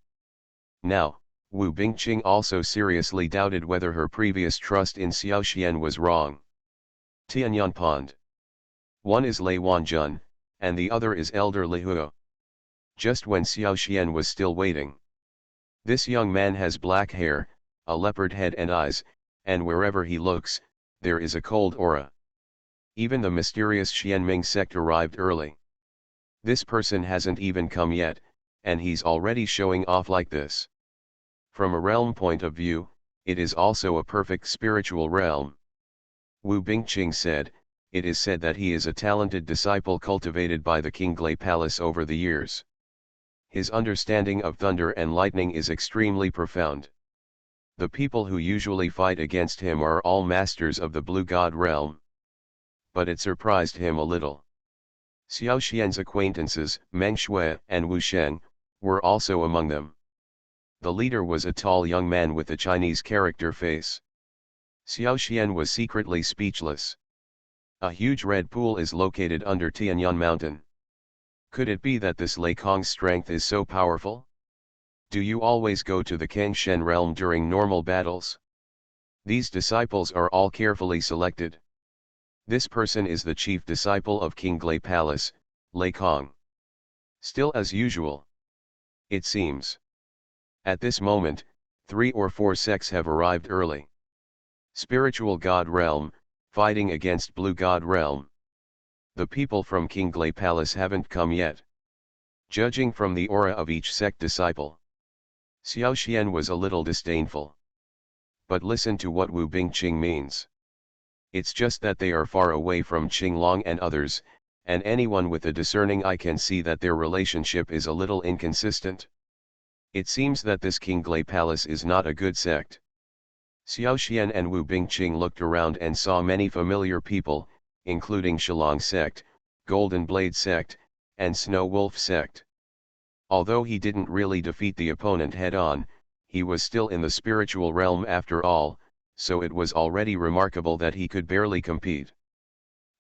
[SPEAKER 1] Now, Wu Bingqing also seriously doubted whether her previous trust in Xiao Xian was wrong. Tianyan Pond. One is Lei Wanjun, and the other is Elder Li Huo. Just when Xiao Xian was still waiting. This young man has black hair, a leopard head and eyes, and wherever he looks, there is a cold aura. Even the mysterious Xianming sect arrived early. This person hasn't even come yet, and he's already showing off like this. From a realm point of view, it is also a perfect spiritual realm. Wu Bingqing said, it is said that he is a talented disciple cultivated by the Qinglei Palace over the years. His understanding of thunder and lightning is extremely profound. The people who usually fight against him are all masters of the Blue God realm. But it surprised him a little. Xiao Xian's acquaintances, Meng Shui and Wu Sheng, were also among them. The leader was a tall young man with a Chinese character face. Xiao Xian was secretly speechless. A huge red pool is located under Tianyan Mountain. Could it be that this Lei Kong's strength is so powerful? Do you always go to the Kangshen realm during normal battles? These disciples are all carefully selected. This person is the chief disciple of Qinglei Palace, Lei Kong. Still as usual. It seems. At this moment, 3 or 4 sects have arrived early. Spiritual God realm, fighting against Blue God realm. The people from Qinglei Palace haven't come yet. Judging from the aura of each sect disciple, Xiao Xian was a little disdainful. But listen to what Wu Bingqing means. It's just that they are far away from Qinglong and others, and anyone with a discerning eye can see that their relationship is a little inconsistent. It seems that this Qinglai Palace is not a good sect. Xiao Xian and Wu Bingqing looked around and saw many familiar people, including Shillong sect, Golden Blade sect, and Snow Wolf sect. Although he didn't really defeat the opponent head-on, he was still in the spiritual realm after all, so it was already remarkable that he could barely compete.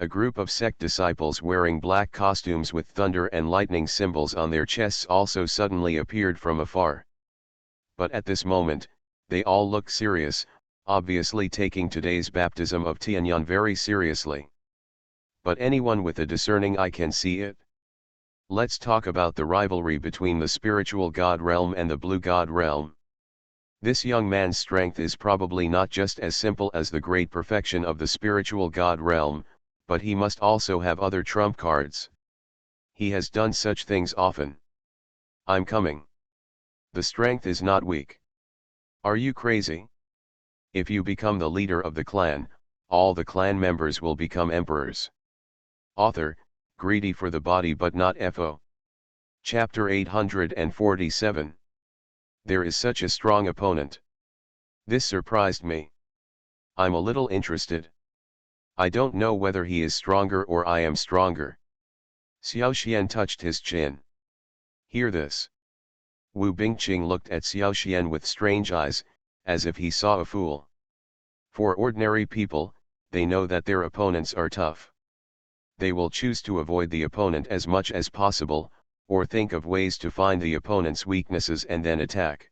[SPEAKER 1] A group of sect disciples wearing black costumes with thunder and lightning symbols on their chests also suddenly appeared from afar. But at this moment, they all looked serious, obviously taking today's baptism of Tianyang very seriously. But anyone with a discerning eye can see it. Let's talk about the rivalry between the spiritual god realm and the blue god realm. This young man's strength is probably not just as simple as the great perfection of the spiritual god realm, but he must also have other trump cards. He has done such things often. I'm coming. The strength is not weak. Are you crazy? If you become the leader of the clan, all the clan members will become emperors. Author, greedy for the body but not FO. Chapter 847. There is such a strong opponent. This surprised me. I'm a little interested. I don't know whether he is stronger or I am stronger. Xiao Xian touched his chin. Hear this. Wu Bingqing looked at Xiao Xian with strange eyes, as if he saw a fool. For ordinary people, they know that their opponents are tough. They will choose to avoid the opponent as much as possible, or think of ways to find the opponent's weaknesses and then attack.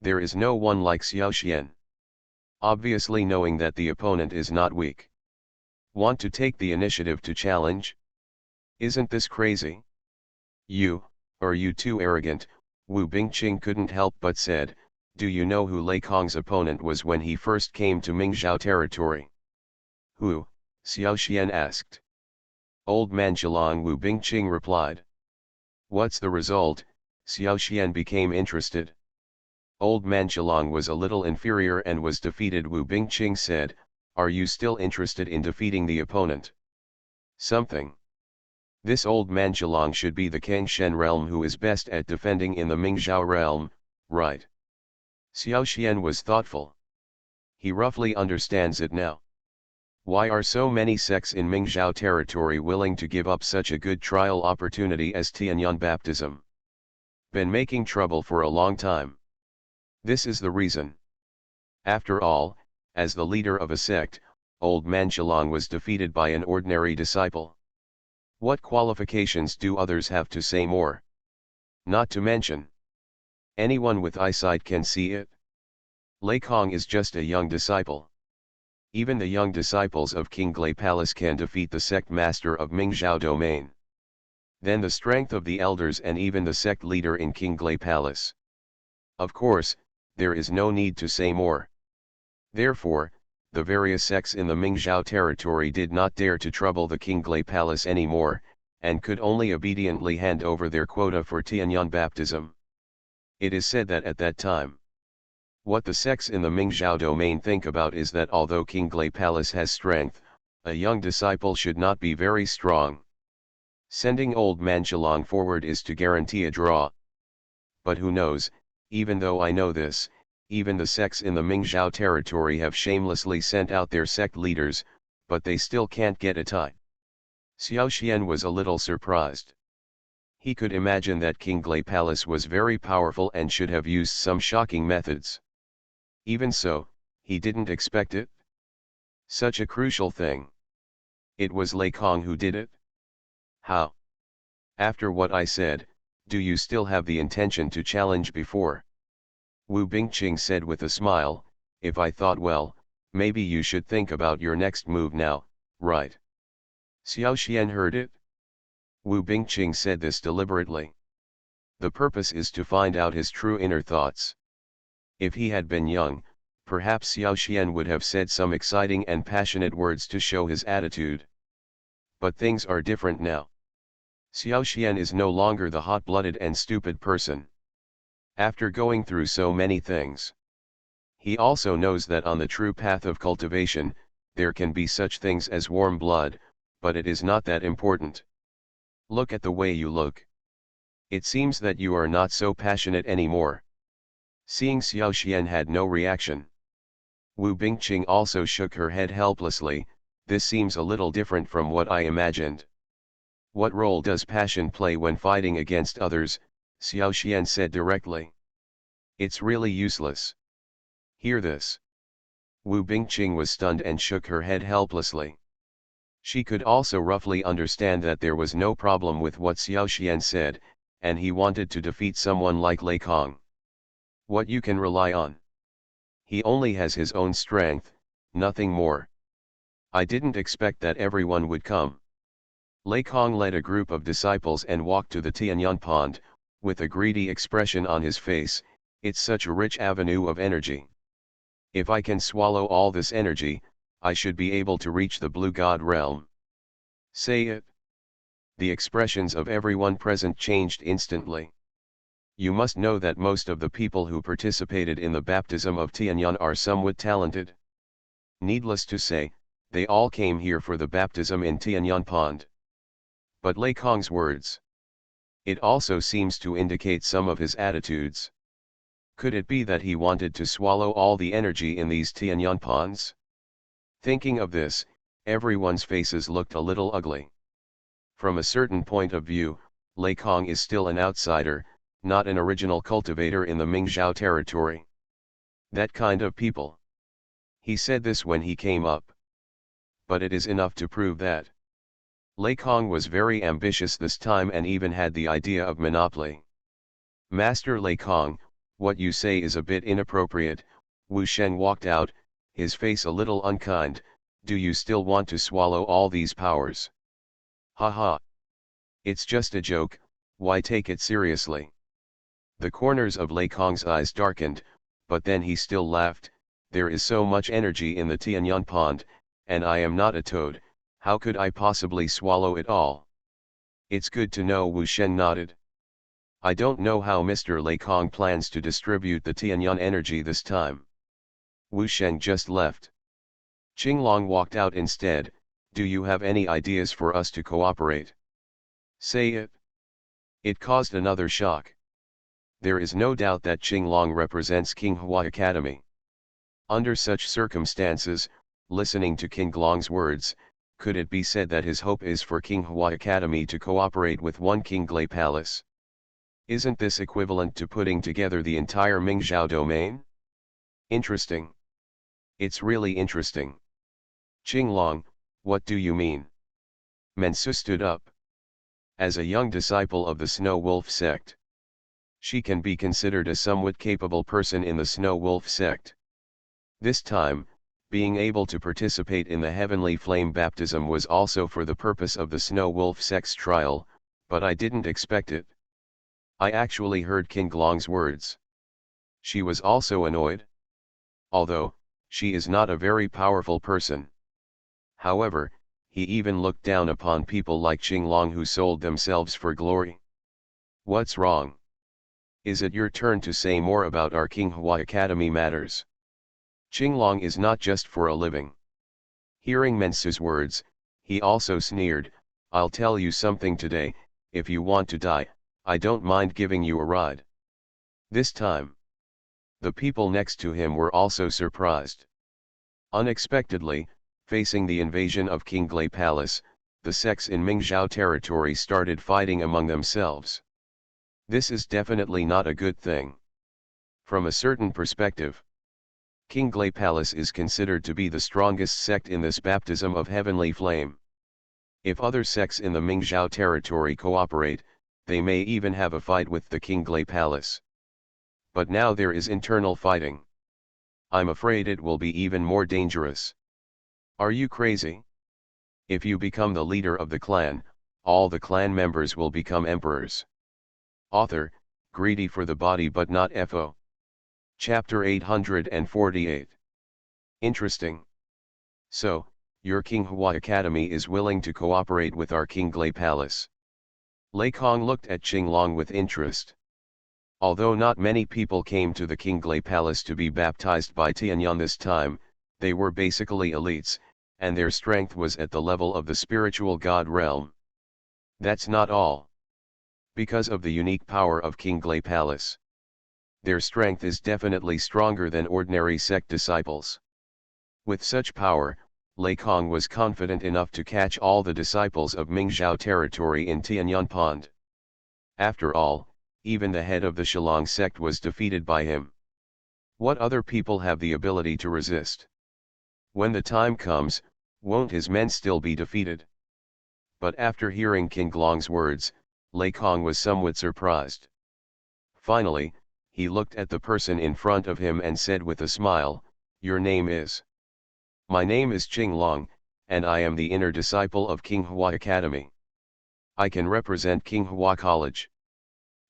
[SPEAKER 1] There is no one like Xiao Xian. Obviously knowing that the opponent is not weak. Want to take the initiative to challenge? Isn't this crazy? Are you too arrogant? Wu Bingqing couldn't help but said, do you know who Lei Kong's opponent was when he first came to Mingzhou territory? Who? Xiao Xian asked. Old man Zhilong, Wu Bingqing replied. What's the result? Xiao Xian became interested. Old man Zhilong was a little inferior and was defeated. Wu Bingqing said, are you still interested in defeating the opponent? Something. This old man Zhilong should be the Kengshen realm who is best at defending in the Mingzhou realm, right? Xiao Xian was thoughtful. He roughly understands it now. Why are so many sects in Mingzhou territory willing to give up such a good trial opportunity as Tianyang baptism? Been making trouble for a long time. This is the reason. After all, as the leader of a sect, old man Zhilong was defeated by an ordinary disciple. What qualifications do others have to say more? Not to mention, anyone with eyesight can see it. Lei Kong is just a young disciple. Even the young disciples of Qinglai Palace can defeat the sect master of Mingzhou domain. Then the strength of the elders and even the sect leader in Qinglai Palace. Of course, there is no need to say more. Therefore, the various sects in the Mingzhou territory did not dare to trouble the Qinglai Palace anymore, and could only obediently hand over their quota for Tianyang baptism. It is said that at that time, what the sects in the Mingzhou domain think about is that although Qinglai Palace has strength, a young disciple should not be very strong. Sending old man Zhilong forward is to guarantee a draw. But who knows, even though I know this, even the sects in the Mingzhou territory have shamelessly sent out their sect leaders, but they still can't get a tie. Xiao Xian was a little surprised. He could imagine that Qinglai Palace was very powerful and should have used some shocking methods. Even so, he didn't expect it. Such a crucial thing. It was Lei Kong who did it? How? After what I said, do you still have the intention to challenge before? Wu Bingqing said with a smile, if I thought well, maybe you should think about your next move now, right? Xiao Xian heard it. Wu Bingqing said this deliberately. The purpose is to find out his true inner thoughts. If he had been young, perhaps Xiao Xian would have said some exciting and passionate words to show his attitude. But things are different now. Xiao Xian is no longer the hot-blooded and stupid person. After going through so many things, he also knows that on the true path of cultivation, there can be such things as warm blood, but it is not that important. Look at the way you look. It seems that you are not so passionate anymore. Seeing Xiao Xian had no reaction. Wu Bingqing also shook her head helplessly. This seems a little different from what I imagined. What role does passion play when fighting against others? Xiao Xian said directly. It's really useless. Hear this. Wu Bingqing was stunned and shook her head helplessly. She could also roughly understand that there was no problem with what Xiao Xian said, and he wanted to defeat someone like Lei Kong. What you can rely on. He only has his own strength, nothing more. I didn't expect that everyone would come. Lei Kong led a group of disciples and walked to the Tianyan pond, with a greedy expression on his face. It's such a rich avenue of energy. If I can swallow all this energy, I should be able to reach the Blue God realm. Say it. The expressions of everyone present changed instantly. You must know that most of the people who participated in the baptism of Tianyan are somewhat talented. Needless to say, they all came here for the baptism in Tianyan pond. But Lei Kong's words. It also seems to indicate some of his attitudes. Could it be that he wanted to swallow all the energy in these Tianyan ponds? Thinking of this, everyone's faces looked a little ugly. From a certain point of view, Lei Kong is still an outsider, not an original cultivator in the Mingzhou territory. That kind of people. He said this when he came up. But it is enough to prove that. Lei Kong was very ambitious this time and even had the idea of monopoly. Master Lei Kong, what you say is a bit inappropriate. Wu Shen walked out, his face a little unkind. Do you still want to swallow all these powers? Ha ha. It's just a joke, why take it seriously? The corners of Lei Kong's eyes darkened, but then he still laughed. There is so much energy in the Tianyan pond, and I am not a toad, how could I possibly swallow it all? It's good to know. Wu Shen nodded. I don't know how Mr. Lei Kong plans to distribute the Tianyan energy this time. Wu Shen just left. Qinglong walked out instead. Do you have any ideas for us to cooperate? Say it. It caused another shock. There is no doubt that Qinglong represents Qinghua Academy. Under such circumstances, listening to Qinglong's words, could it be said that his hope is for Qinghua Academy to cooperate with one Qinglei Palace? Isn't this equivalent to putting together the entire Mingzhou domain? Interesting. It's really interesting. Qinglong, what do you mean? Mensu stood up. As a young disciple of the Snow Wolf sect, she can be considered a somewhat capable person in the Snow Wolf sect. This time, being able to participate in the Heavenly Flame baptism was also for the purpose of the Snow Wolf sect's trial, but I didn't expect it. I actually heard Qinglong's words. She was also annoyed. Although, she is not a very powerful person. However, he even looked down upon people like Qinglong who sold themselves for glory. What's wrong? Is it your turn to say more about our Qinghua Academy matters? Qinglong is not just for a living. Hearing Mensu's words, he also sneered. I'll tell you something today, if you want to die, I don't mind giving you a ride. This time, the people next to him were also surprised. Unexpectedly, facing the invasion of Qinglei Palace, the sects in Mingzhou territory started fighting among themselves. This is definitely not a good thing. From a certain perspective, Qinglei Palace is considered to be the strongest sect in this baptism of heavenly flame. If other sects in the Mingzhou territory cooperate, they may even have a fight with the Qinglei Palace. But now there is internal fighting. I'm afraid it will be even more dangerous. Are you crazy? If you become the leader of the clan, all the clan members will become emperors. Author, greedy for the body but not FO. Chapter 848. Interesting. So, your Qinghua Academy is willing to cooperate with our Qinglei Palace. Lei Kong looked at Qinglong with interest. Although not many people came to the Qinglei Palace to be baptized by Tianyan this time, they were basically elites, and their strength was at the level of the spiritual god realm. That's not all. Because of the unique power of King Glay Palace, their strength is definitely stronger than ordinary sect disciples. With such power, Lei Kong was confident enough to catch all the disciples of Mingzhou territory in Tianyan Pond. After all, even the head of the Shillong sect was defeated by him. What other people have the ability to resist? When the time comes, won't his men still be defeated? But after hearing King Glong's words, Lei Kong was somewhat surprised. Finally, he looked at the person in front of him and said with a smile, "Your name is?" "My name is Qing Long, and I am the inner disciple of King Hua Academy. I can represent King Hua College."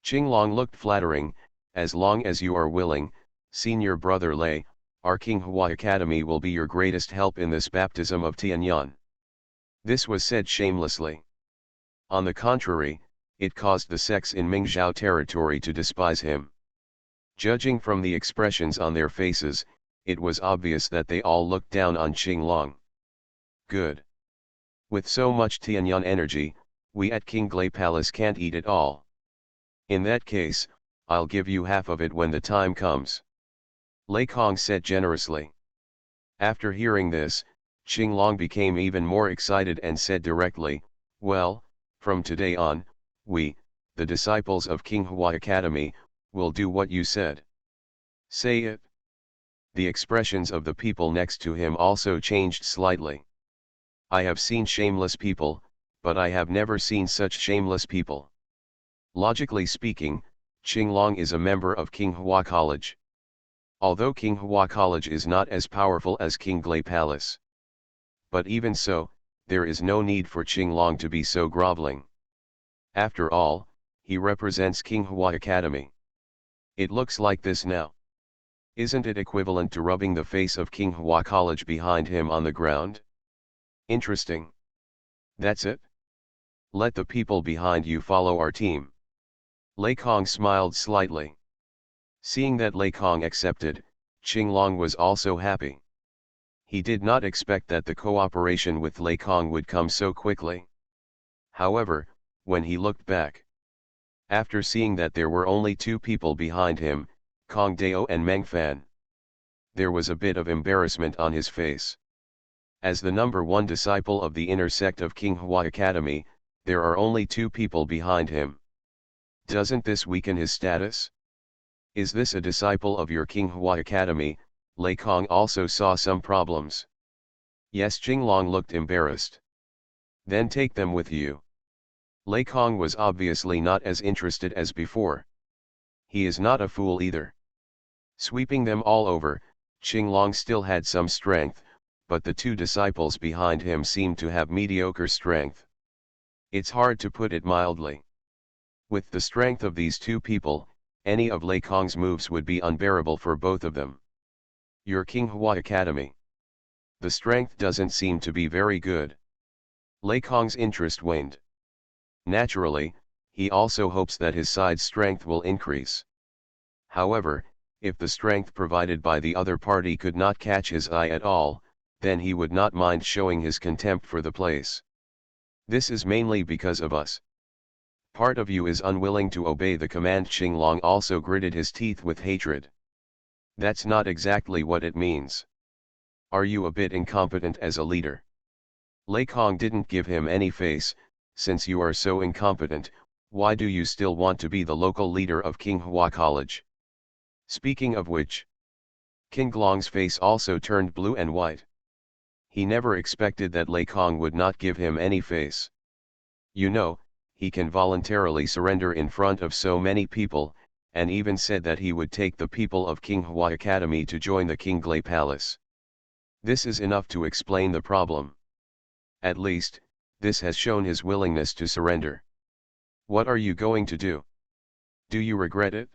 [SPEAKER 1] Qing Long looked flattering. "As long as you are willing, senior brother Lei, our King Hua Academy will be your greatest help in this baptism of Tianyan." This was said shamelessly. On the contrary, it caused the sects in Mingzhou territory to despise him. Judging from the expressions on their faces, it was obvious that they all looked down on Qing Long. Good. With so much Tianyan energy, we at King Glay Palace can't eat it all. In that case, I'll give you half of it when the time comes. Lei Kong said generously. After hearing this, Qing Long became even more excited and said directly, "Well, from today on, we, the disciples of King Hua Academy, will do what you said." "Say it." The expressions of the people next to him also changed slightly. "I have seen shameless people, but I have never seen such shameless people." Logically speaking, Qing Long is a member of King Hua College. Although King Hua College is not as powerful as King Glay Palace. But even so, there is no need for Qing Long to be so groveling. After all, he represents King Hua Academy. It looks like this now. Isn't it equivalent to rubbing the face of King Hua College behind him on the ground? Interesting. That's it? Let the people behind you follow our team. Lei Kong smiled slightly. Seeing that Lei Kong accepted, Qing Long was also happy. He did not expect that the cooperation with Lei Kong would come so quickly. However, when he looked back, after seeing that there were only two people behind him, Kong Dao and Meng Fan, there was a bit of embarrassment on his face. As the number one disciple of the inner sect of King Hua Academy, there are only two people behind him. Doesn't this weaken his status? Is this a disciple of your King Hua Academy? Lei Kong also saw some problems. Yes, Qing Long looked embarrassed. Then take them with you. Lei Kong was obviously not as interested as before. He is not a fool either. Sweeping them all over, Qing Long still had some strength, but the two disciples behind him seemed to have mediocre strength. It's hard to put it mildly. With the strength of these two people, any of Lei Kong's moves would be unbearable for both of them. Your King Hua Academy. The strength doesn't seem to be very good. Lei Kong's interest waned. Naturally, he also hopes that his side's strength will increase. However, if the strength provided by the other party could not catch his eye at all, then he would not mind showing his contempt for the place. This is mainly because of us. Part of you is unwilling to obey the command. Qing Long also gritted his teeth with hatred. That's not exactly what it means. Are you a bit incompetent as a leader? Lei Kong didn't give him any face. Since you are so incompetent, why do you still want to be the local leader of King Hua College? Speaking of which, King Glong's face also turned blue and white. He never expected that Lei Kong would not give him any face. You know, he can voluntarily surrender in front of so many people, and even said that he would take the people of King Hua Academy to join the King Glay Palace. This is enough to explain the problem. At least, this has shown his willingness to surrender. What are you going to do? Do you regret it?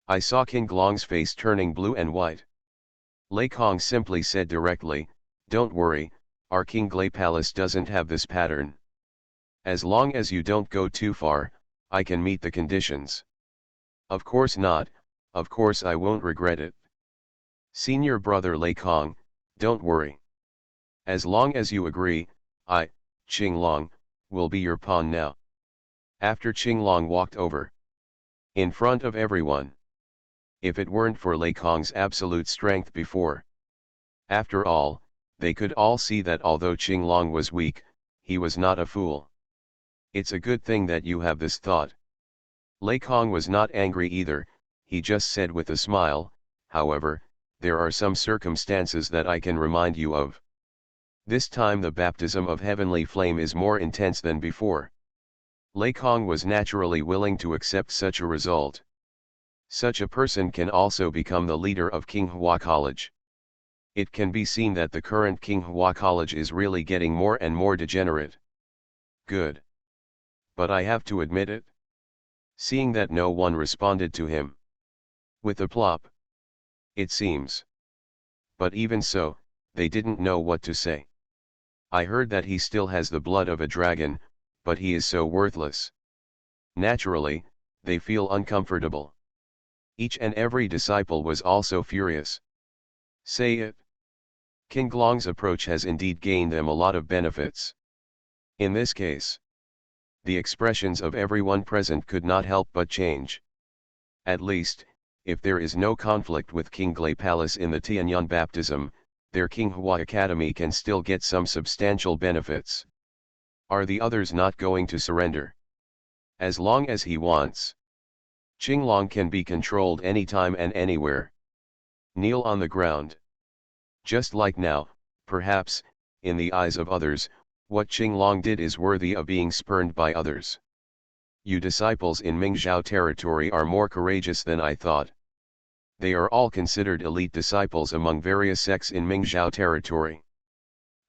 [SPEAKER 1] I saw King Glong's face turning blue and white. Lei Kong simply said directly, "Don't worry, our King Glay Palace doesn't have this pattern. As long as you don't go too far, I can meet the conditions." Of course not, of course I won't regret it. Senior brother Lei Kong, don't worry. As long as you agree, I, Qinglong, will be your pawn now. After Qinglong walked over, in front of everyone. If it weren't for Lei Kong's absolute strength before. After all, they could all see that although Qinglong was weak, he was not a fool. It's a good thing that you have this thought. Lei Kong was not angry either, he just said with a smile, however, there are some circumstances that I can remind you of. This time the baptism of heavenly flame is more intense than before. Lei Kong was naturally willing to accept such a result. Such a person can also become the leader of Qinghua College. It can be seen that the current Qinghua College is really getting more and more degenerate. Good. But I have to admit it. Seeing that no one responded to him. With a plop. It seems. But even so, they didn't know what to say. I heard that he still has the blood of a dragon, but he is so worthless. Naturally, they feel uncomfortable. Each and every disciple was also furious. Say it. Qinglong's approach has indeed gained them a lot of benefits. In this case, the expressions of everyone present could not help but change. At least, if there is no conflict with Qinglai Palace in the Tianyuan baptism, their Qinghua Academy can still get some substantial benefits. Are the others not going to surrender? As long as he wants. Qinglong can be controlled anytime and anywhere. Kneel on the ground. Just like now, perhaps, in the eyes of others, what Qinglong did is worthy of being spurned by others. You disciples in Mingzhou territory are more courageous than I thought. They are all considered elite disciples among various sects in Mingzhou territory.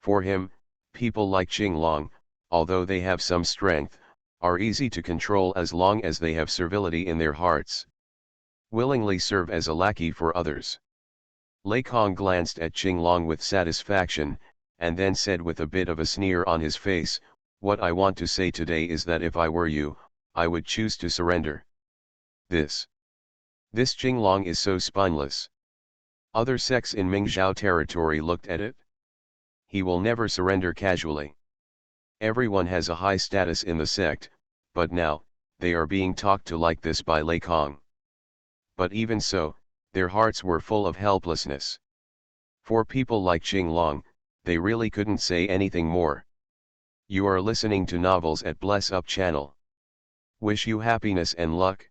[SPEAKER 1] For him, people like Qinglong, although they have some strength, are easy to control as long as they have servility in their hearts. Willingly serve as a lackey for others. Lei Kong glanced at Qinglong with satisfaction, and then said with a bit of a sneer on his face, "What I want to say today is that if I were you, I would choose to surrender." This Qinglong is so spineless. Other sects in Mingzhou territory looked at it. He will never surrender casually. Everyone has a high status in the sect, but now, they are being talked to like this by Lei Kong. But even so, their hearts were full of helplessness. For people like Qinglong, they really couldn't say anything more. You are listening to Novels at Bless Up channel. Wish you happiness and luck.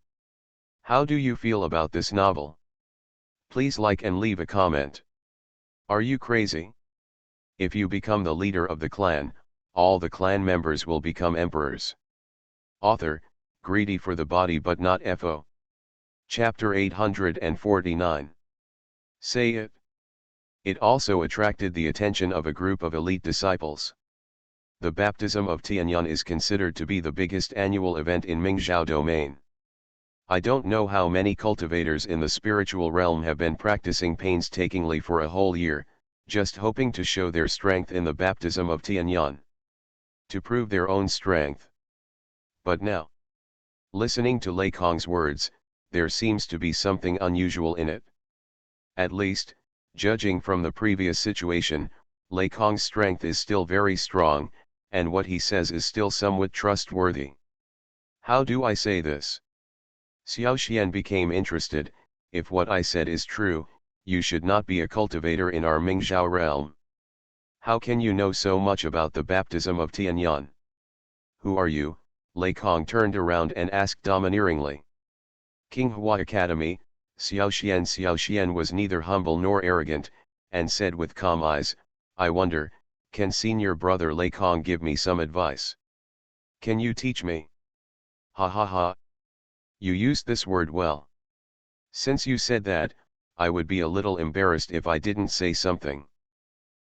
[SPEAKER 1] How do you feel about this novel? Please like and leave a comment. Are you crazy? If you become the leader of the clan, all the clan members will become emperors. Author, greedy for the body but not FO. Chapter 849. Say it. It also attracted the attention of a group of elite disciples. The baptism of Tianyuan is considered to be the biggest annual event in Mingzhou domain. I don't know how many cultivators in the spiritual realm have been practicing painstakingly for a whole year, just hoping to show their strength in the baptism of Tianyuan. To prove their own strength. But now, listening to Lei Kong's words, there seems to be something unusual in it. At least, judging from the previous situation, Lei Kong's strength is still very strong, and what he says is still somewhat trustworthy. How do I say this? Xiao Xian became interested. If what I said is true, you should not be a cultivator in our Mingzhou realm. How can you know so much about the baptism of Tianyuan? Who are you? Lei Kong turned around and asked domineeringly. Qinghua Academy. Xiao Xian was neither humble nor arrogant, and said with calm eyes, "I wonder, can senior brother Lei Kong give me some advice? Can you teach me?" Ha ha ha. You used this word well. Since you said that, I would be a little embarrassed if I didn't say something.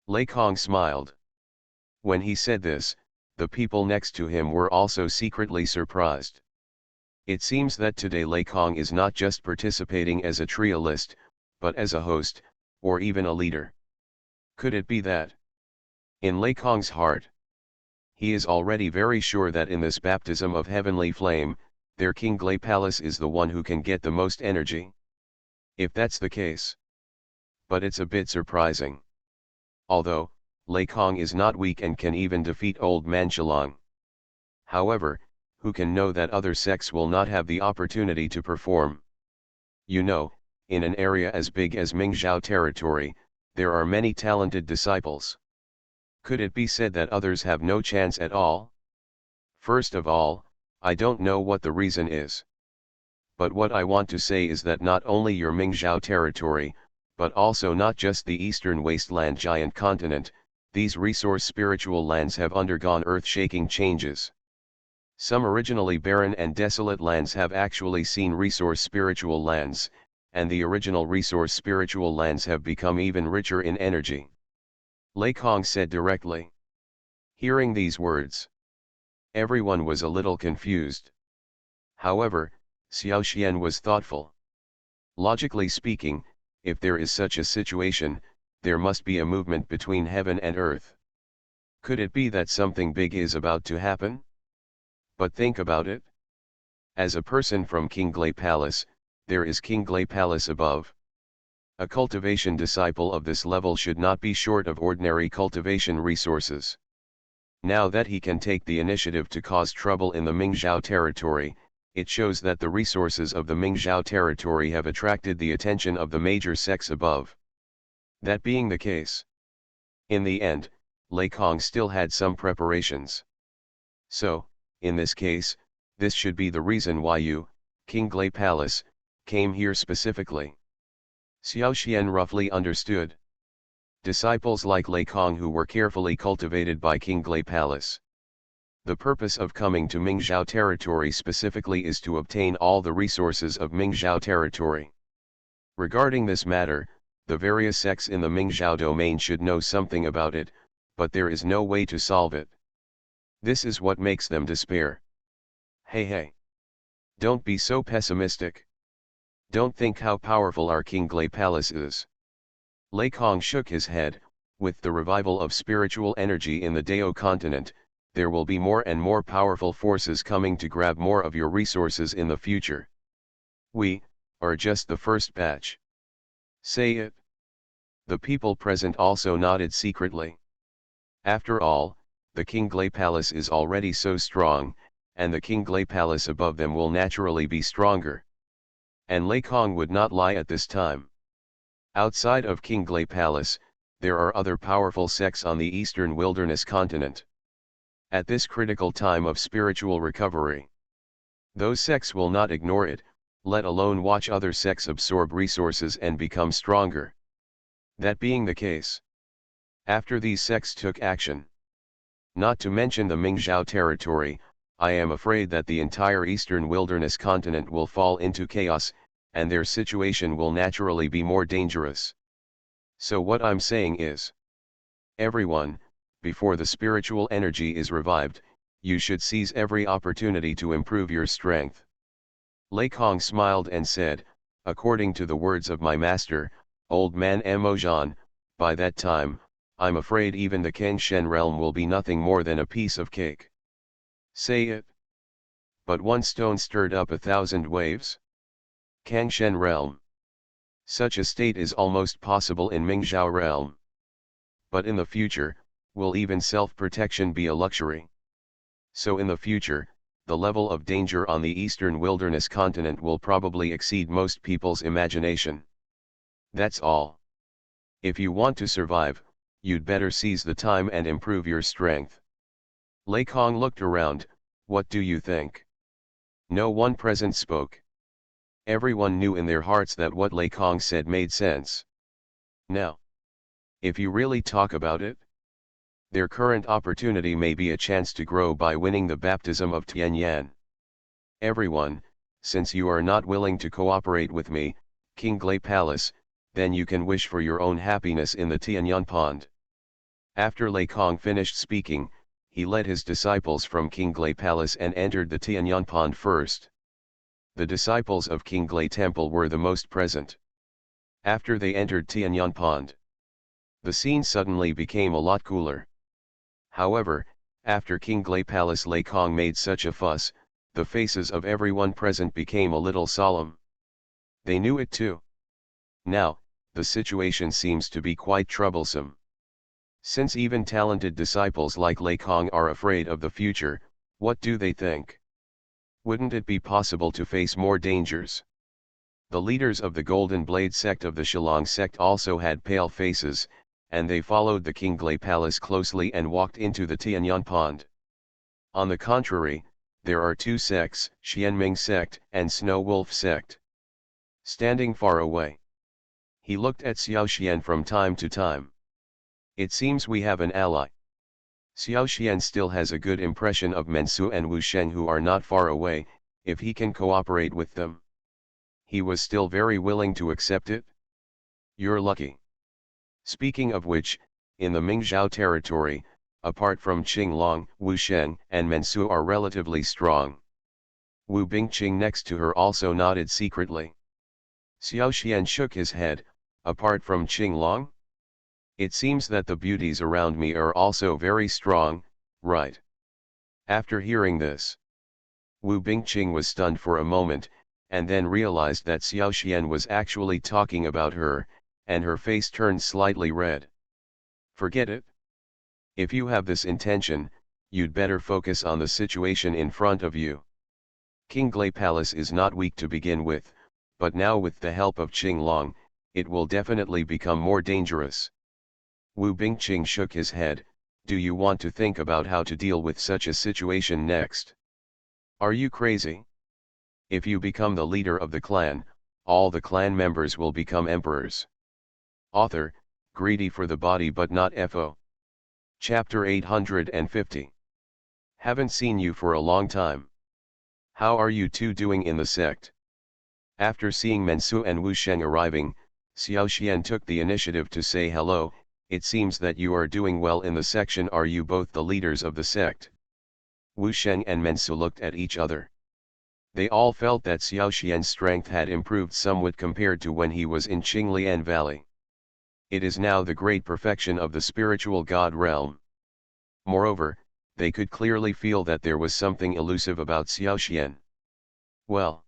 [SPEAKER 1] Lei Kong smiled. When he said this, the people next to him were also secretly surprised. It seems that today Lei Kong is not just participating as a trialist, but as a host, or even a leader. Could it be that? In Lei Kong's heart, he is already very sure that in this baptism of heavenly flame, their Qinglai Palace is the one who can get the most energy. If that's the case. But it's a bit surprising. Although, Lei Kong is not weak and can even defeat old man Shilong. However, who can know that other sects will not have the opportunity to perform? You know, in an area as big as Mingzhou territory, there are many talented disciples. Could it be said that others have no chance at all? First of all, I don't know what the reason is. But what I want to say is that not only your Mingzhou territory, but also not just the eastern wasteland giant continent, these resource spiritual lands have undergone earth-shaking changes. Some originally barren and desolate lands have actually seen resource spiritual lands, and the original resource spiritual lands have become even richer in energy. Lei Kong said directly. Hearing these words, everyone was a little confused. However, Xiao Xian was thoughtful. Logically speaking, if there is such a situation, there must be a movement between heaven and earth. Could it be that something big is about to happen? But think about it. As a person from Qinglei Palace, there is Qinglei Palace above. A cultivation disciple of this level should not be short of ordinary cultivation resources. Now that he can take the initiative to cause trouble in the Mingzhou territory, it shows that the resources of the Mingzhou territory have attracted the attention of the major sects above. That being the case, in the end, Lei Kong still had some preparations. So, in this case, this should be the reason why you, Qinglei Palace, came here specifically. Xiao Xian roughly understood. Disciples like Lei Kong who were carefully cultivated by Qinglei Palace. The purpose of coming to Mingzhou territory specifically is to obtain all the resources of Mingzhou territory. Regarding this matter, the various sects in the Mingzhou domain should know something about it, but there is no way to solve it. This is what makes them despair. Hey. Don't be so pessimistic. Don't think how powerful our Qinglei Palace is. Lei Kong shook his head. With the revival of spiritual energy in the Dao continent, there will be more and more powerful forces coming to grab more of your resources in the future. We are just the first batch. Say it. The people present also nodded secretly. After all, the Qinglei Palace is already so strong, and the Qinglei Palace above them will naturally be stronger. And Lei Kong would not lie at this time. Outside of Qinglei Palace, there are other powerful sects on the eastern wilderness continent. At this critical time of spiritual recovery, those sects will not ignore it, let alone watch other sects absorb resources and become stronger. That being the case, after these sects took action, not to mention the Mingzhou territory, I am afraid that the entire eastern wilderness continent will fall into chaos, and their situation will naturally be more dangerous. So what I'm saying is, everyone, before the spiritual energy is revived, you should seize every opportunity to improve your strength. Lei Kong smiled and said, according to the words of my master, old man Mo Zhan, by that time, I'm afraid even the Kangshen realm will be nothing more than a piece of cake. Say it. But one stone stirred up 1,000 waves. Kangshen realm. Such a state is almost possible in Mingzhou realm. But in the future, will even self-protection be a luxury? So in the future, the level of danger on the eastern wilderness continent will probably exceed most people's imagination. That's all. If you want to survive, you'd better seize the time and improve your strength. Lei Kong looked around. What do you think? No one present spoke. Everyone knew in their hearts that what Lei Kong said made sense. Now, if you really talk about it, their current opportunity may be a chance to grow by winning the baptism of Tianyan. Everyone, since you are not willing to cooperate with me, Qinglei Palace, then you can wish for your own happiness in the Tianyan pond. After Lei Kong finished speaking, he led his disciples from Qinglei Palace and entered the Tianyan pond first. The disciples of Qinglei Temple were the most present. After they entered Tianyan pond, the scene suddenly became a lot cooler. However, after Qinglei Palace Lei Kong made such a fuss, the faces of everyone present became a little solemn. They knew it too. Now, the situation seems to be quite troublesome. Since even talented disciples like Lei Kong are afraid of the future, what do they think? Wouldn't it be possible to face more dangers? The leaders of the Golden Blade sect of the Shillong sect also had pale faces, and they followed the Qinglai Palace closely and walked into the Tianyan Pond. On the contrary, there are two sects, Xianming sect and Snow Wolf sect. Standing far away, he looked at Xiao Xian from time to time. It seems we have an ally. Xiao Xian still has a good impression of Mensu and Wu Sheng, who are not far away, if he can cooperate with them. He was still very willing to accept it. You're lucky. Speaking of which, in the Mingzhou territory, apart from Qinglong, Wu Sheng and Mensu are relatively strong. Wu Bingqing next to her also nodded secretly. Xiao Xian shook his head. Apart from Qinglong? It seems that the beauties around me are also very strong, right? After hearing this, Wu Bingqing was stunned for a moment, and then realized that Xiao Xian was actually talking about her, and her face turned slightly red. Forget it. If you have this intention, you'd better focus on the situation in front of you. Qinglai Palace is not weak to begin with, but now with the help of Qinglong, it will definitely become more dangerous. Wu Bingqing shook his head. Do you want to think about how to deal with such a situation next? Are you crazy? If you become the leader of the clan, all the clan members will become emperors. Author, greedy for the body but not FO. Chapter 850. Haven't seen you for a long time. How are you two doing in the sect? After seeing Mensu and Wu Sheng arriving, Xiao Xian took the initiative to say hello. It seems that you are doing well in the section. Are you both the leaders of the sect? Wu Sheng and Mensu looked at each other. They all felt that Xiao Xian's strength had improved somewhat compared to when he was in Qinglian Valley. It is now the great perfection of the spiritual god realm. Moreover, they could clearly feel that there was something elusive about Xiao Xian. Well,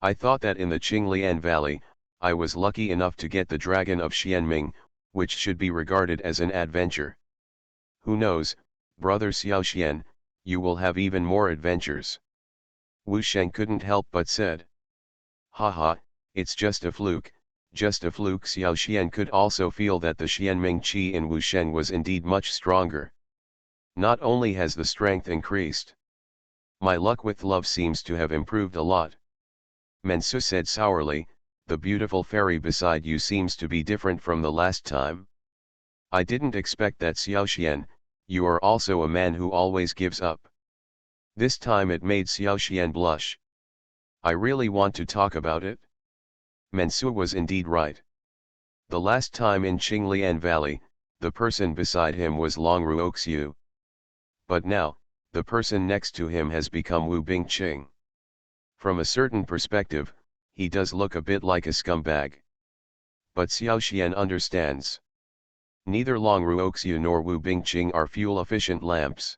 [SPEAKER 1] I thought that in the Qinglian Valley, I was lucky enough to get the Dragon of Xianming, which should be regarded as an adventure. Who knows, brother Xiao Xian, you will have even more adventures. Wu Sheng couldn't help but said. Haha, it's just a fluke, just a fluke. Xiao Xian could also feel that the Xianming Qi in Wu Sheng was indeed much stronger. Not only has the strength increased, my luck with love seems to have improved a lot. Mensu said sourly, the beautiful fairy beside you seems to be different from the last time. I didn't expect that. Xiao Xian, you are also a man who always gives up. This time it made Xiao Xian blush. I really want to talk about it. Mensu was indeed right. The last time in Qinglian Valley, the person beside him was Long Ruoxiu. But now, the person next to him has become Wu Bingqing. From a certain perspective, he does look a bit like a scumbag. But Xiao Xian understands. Neither Long Ruoxiu nor Wu Bingqing are fuel-efficient lamps.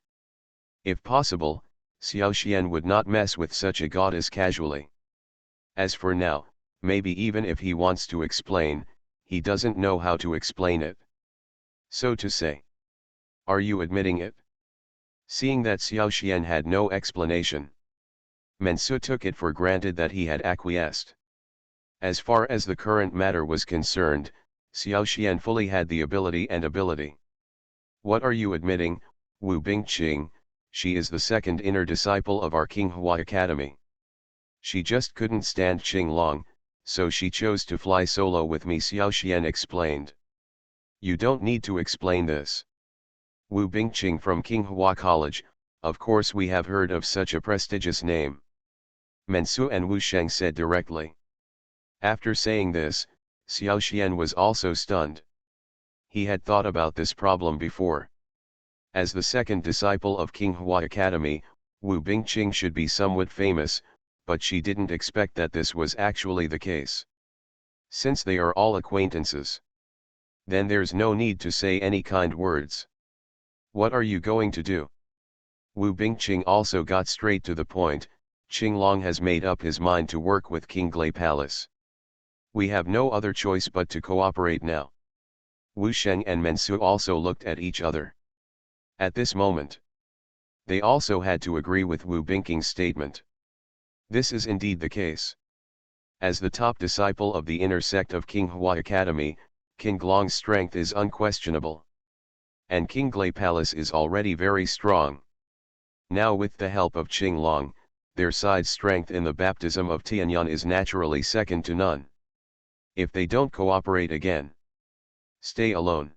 [SPEAKER 1] If possible, Xiao Xian would not mess with such a goddess casually. As for now, maybe even if he wants to explain, he doesn't know how to explain it. So to say. Are you admitting it? Seeing that Xiao Xian had no explanation, Mensu took it for granted that he had acquiesced. As far as the current matter was concerned, Xiao Xian fully had the ability. What are you admitting, Wu Bingqing? She is the second inner disciple of our Qinghua Academy. She just couldn't stand Qinglong, so she chose to fly solo with me. Xiao Xian explained. You don't need to explain this. Wu Bingqing from Qinghua College, of course we have heard of such a prestigious name. Mensu and Wu Sheng said directly. After saying this, Xiao Xian was also stunned. He had thought about this problem before. As the second disciple of Qinghua Academy, Wu Bingqing should be somewhat famous, but she didn't expect that this was actually the case. Since they are all acquaintances, then there's no need to say any kind words. What are you going to do? Wu Bingqing also got straight to the point. Qinglong has made up his mind to work with Qinglai Palace. We have no other choice but to cooperate now. Wu Sheng and Mensu also looked at each other. At this moment, they also had to agree with Wu Bingqing's statement. This is indeed the case. As the top disciple of the inner sect of King Hua Academy, King Glong's strength is unquestionable. And King Glai Palace is already very strong. Now with the help of Qing Long, their side's strength in the baptism of Tianyuan is naturally second to none. If they don't cooperate again, stay alone,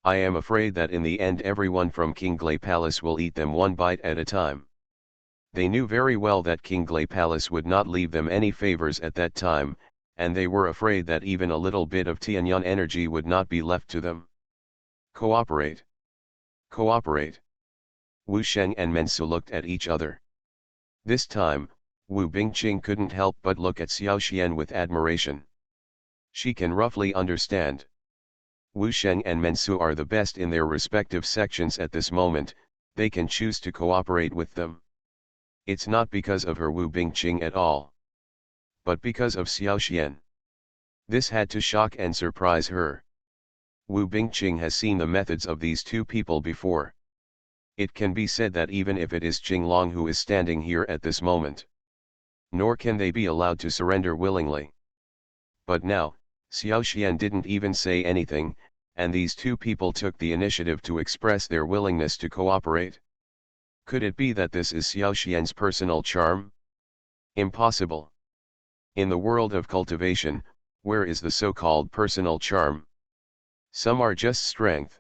[SPEAKER 1] I am afraid that in the end everyone from King Glai Palace will eat them one bite at a time. They knew very well that King Glai Palace would not leave them any favors at that time, and they were afraid that even a little bit of Tianyuan energy would not be left to them. Cooperate. Cooperate. Wu Sheng and Mensu looked at each other. This time, Wu Bingqing couldn't help but look at Xiao Xian with admiration. She can roughly understand. Wu Sheng and Mensu are the best in their respective sections at this moment, they can choose to cooperate with them. It's not because of her Wu Bingqing at all, but because of Xiao Xian. This had to shock and surprise her. Wu Bingqing has seen the methods of these two people before. It can be said that even if it is Qing Long who is standing here at this moment, nor can they be allowed to surrender willingly. But now, Xiao Xian didn't even say anything, and these two people took the initiative to express their willingness to cooperate. Could it be that this is Xiao Xian's personal charm? Impossible. In the world of cultivation, where is the so-called personal charm? Some are just strength.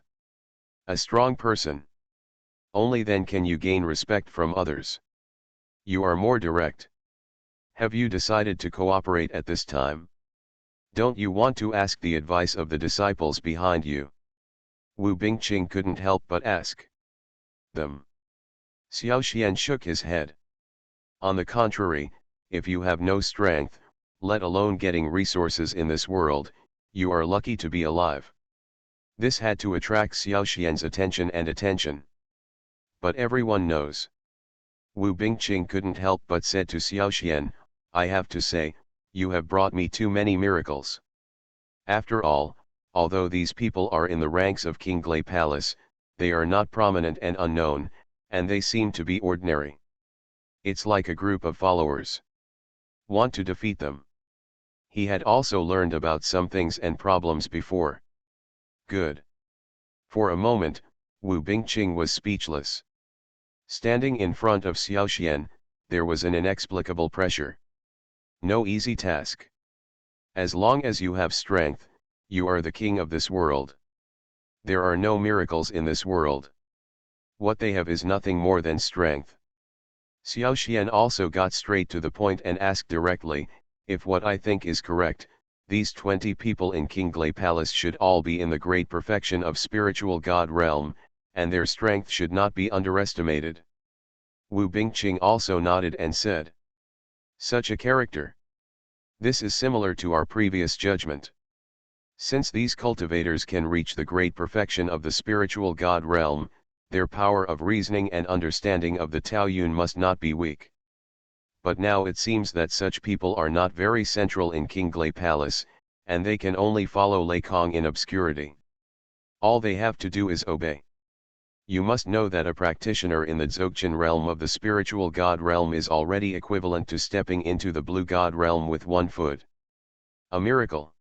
[SPEAKER 1] A strong person. Only then can you gain respect from others. You are more direct. Have you decided to cooperate at this time? Don't you want to ask the advice of the disciples behind you? Wu Bingqing couldn't help but ask them. Xiao Xian shook his head. On the contrary, if you have no strength, let alone getting resources in this world, you are lucky to be alive. This had to attract Xiao Xian's attention. But everyone knows. Wu Bingqing couldn't help but said to Xiao Xian, I have to say, you have brought me too many miracles. After all, although these people are in the ranks of King Glai Palace, they are not prominent and unknown, and they seem to be ordinary. It's like a group of followers. Want to defeat them. He had also learned about some things and problems before. Good. For a moment, Wu Bingqing was speechless. Standing in front of Xiao Xian, there was an inexplicable pressure. No easy task. As long as you have strength, you are the king of this world. There are no miracles in this world. What they have is nothing more than strength. Xiao Xian also got straight to the point and asked directly, if what I think is correct, these 20 people in King Glai Palace should all be in the great perfection of spiritual God realm, and their strength should not be underestimated. Wu Bingqing also nodded and said, such a character. This is similar to our previous judgment. Since these cultivators can reach the great perfection of the spiritual God realm, their power of reasoning and understanding of the Taoyuan must not be weak. But now it seems that such people are not very central in King Glai Palace, and they can only follow Lei Kong in obscurity. All they have to do is obey. You must know that a practitioner in the Dzogchen realm of the spiritual God realm is already equivalent to stepping into the blue God realm with one foot. A miracle.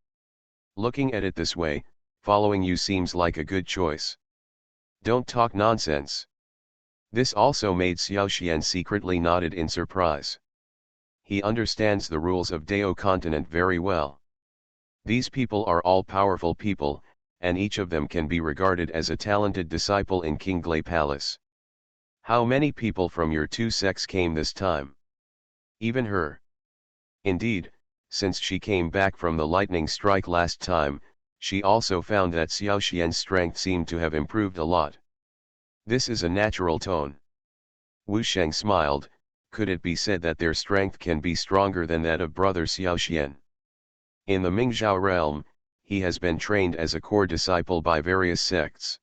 [SPEAKER 1] Looking at it this way, following you seems like a good choice. Don't talk nonsense. This also made Xiao Xian secretly nodded in surprise. He understands the rules of Dao continent very well. These people are all powerful people, and each of them can be regarded as a talented disciple in King Glai Palace. How many people from your two sects came this time? Even her. Indeed, since she came back from the lightning strike last time, she also found that Xiao Xian's strength seemed to have improved a lot. This is a natural tone. Wu Sheng smiled, could it be said that their strength can be stronger than that of brother Xiao Xian? In the Mingzhou realm, he has been trained as a core disciple by various sects.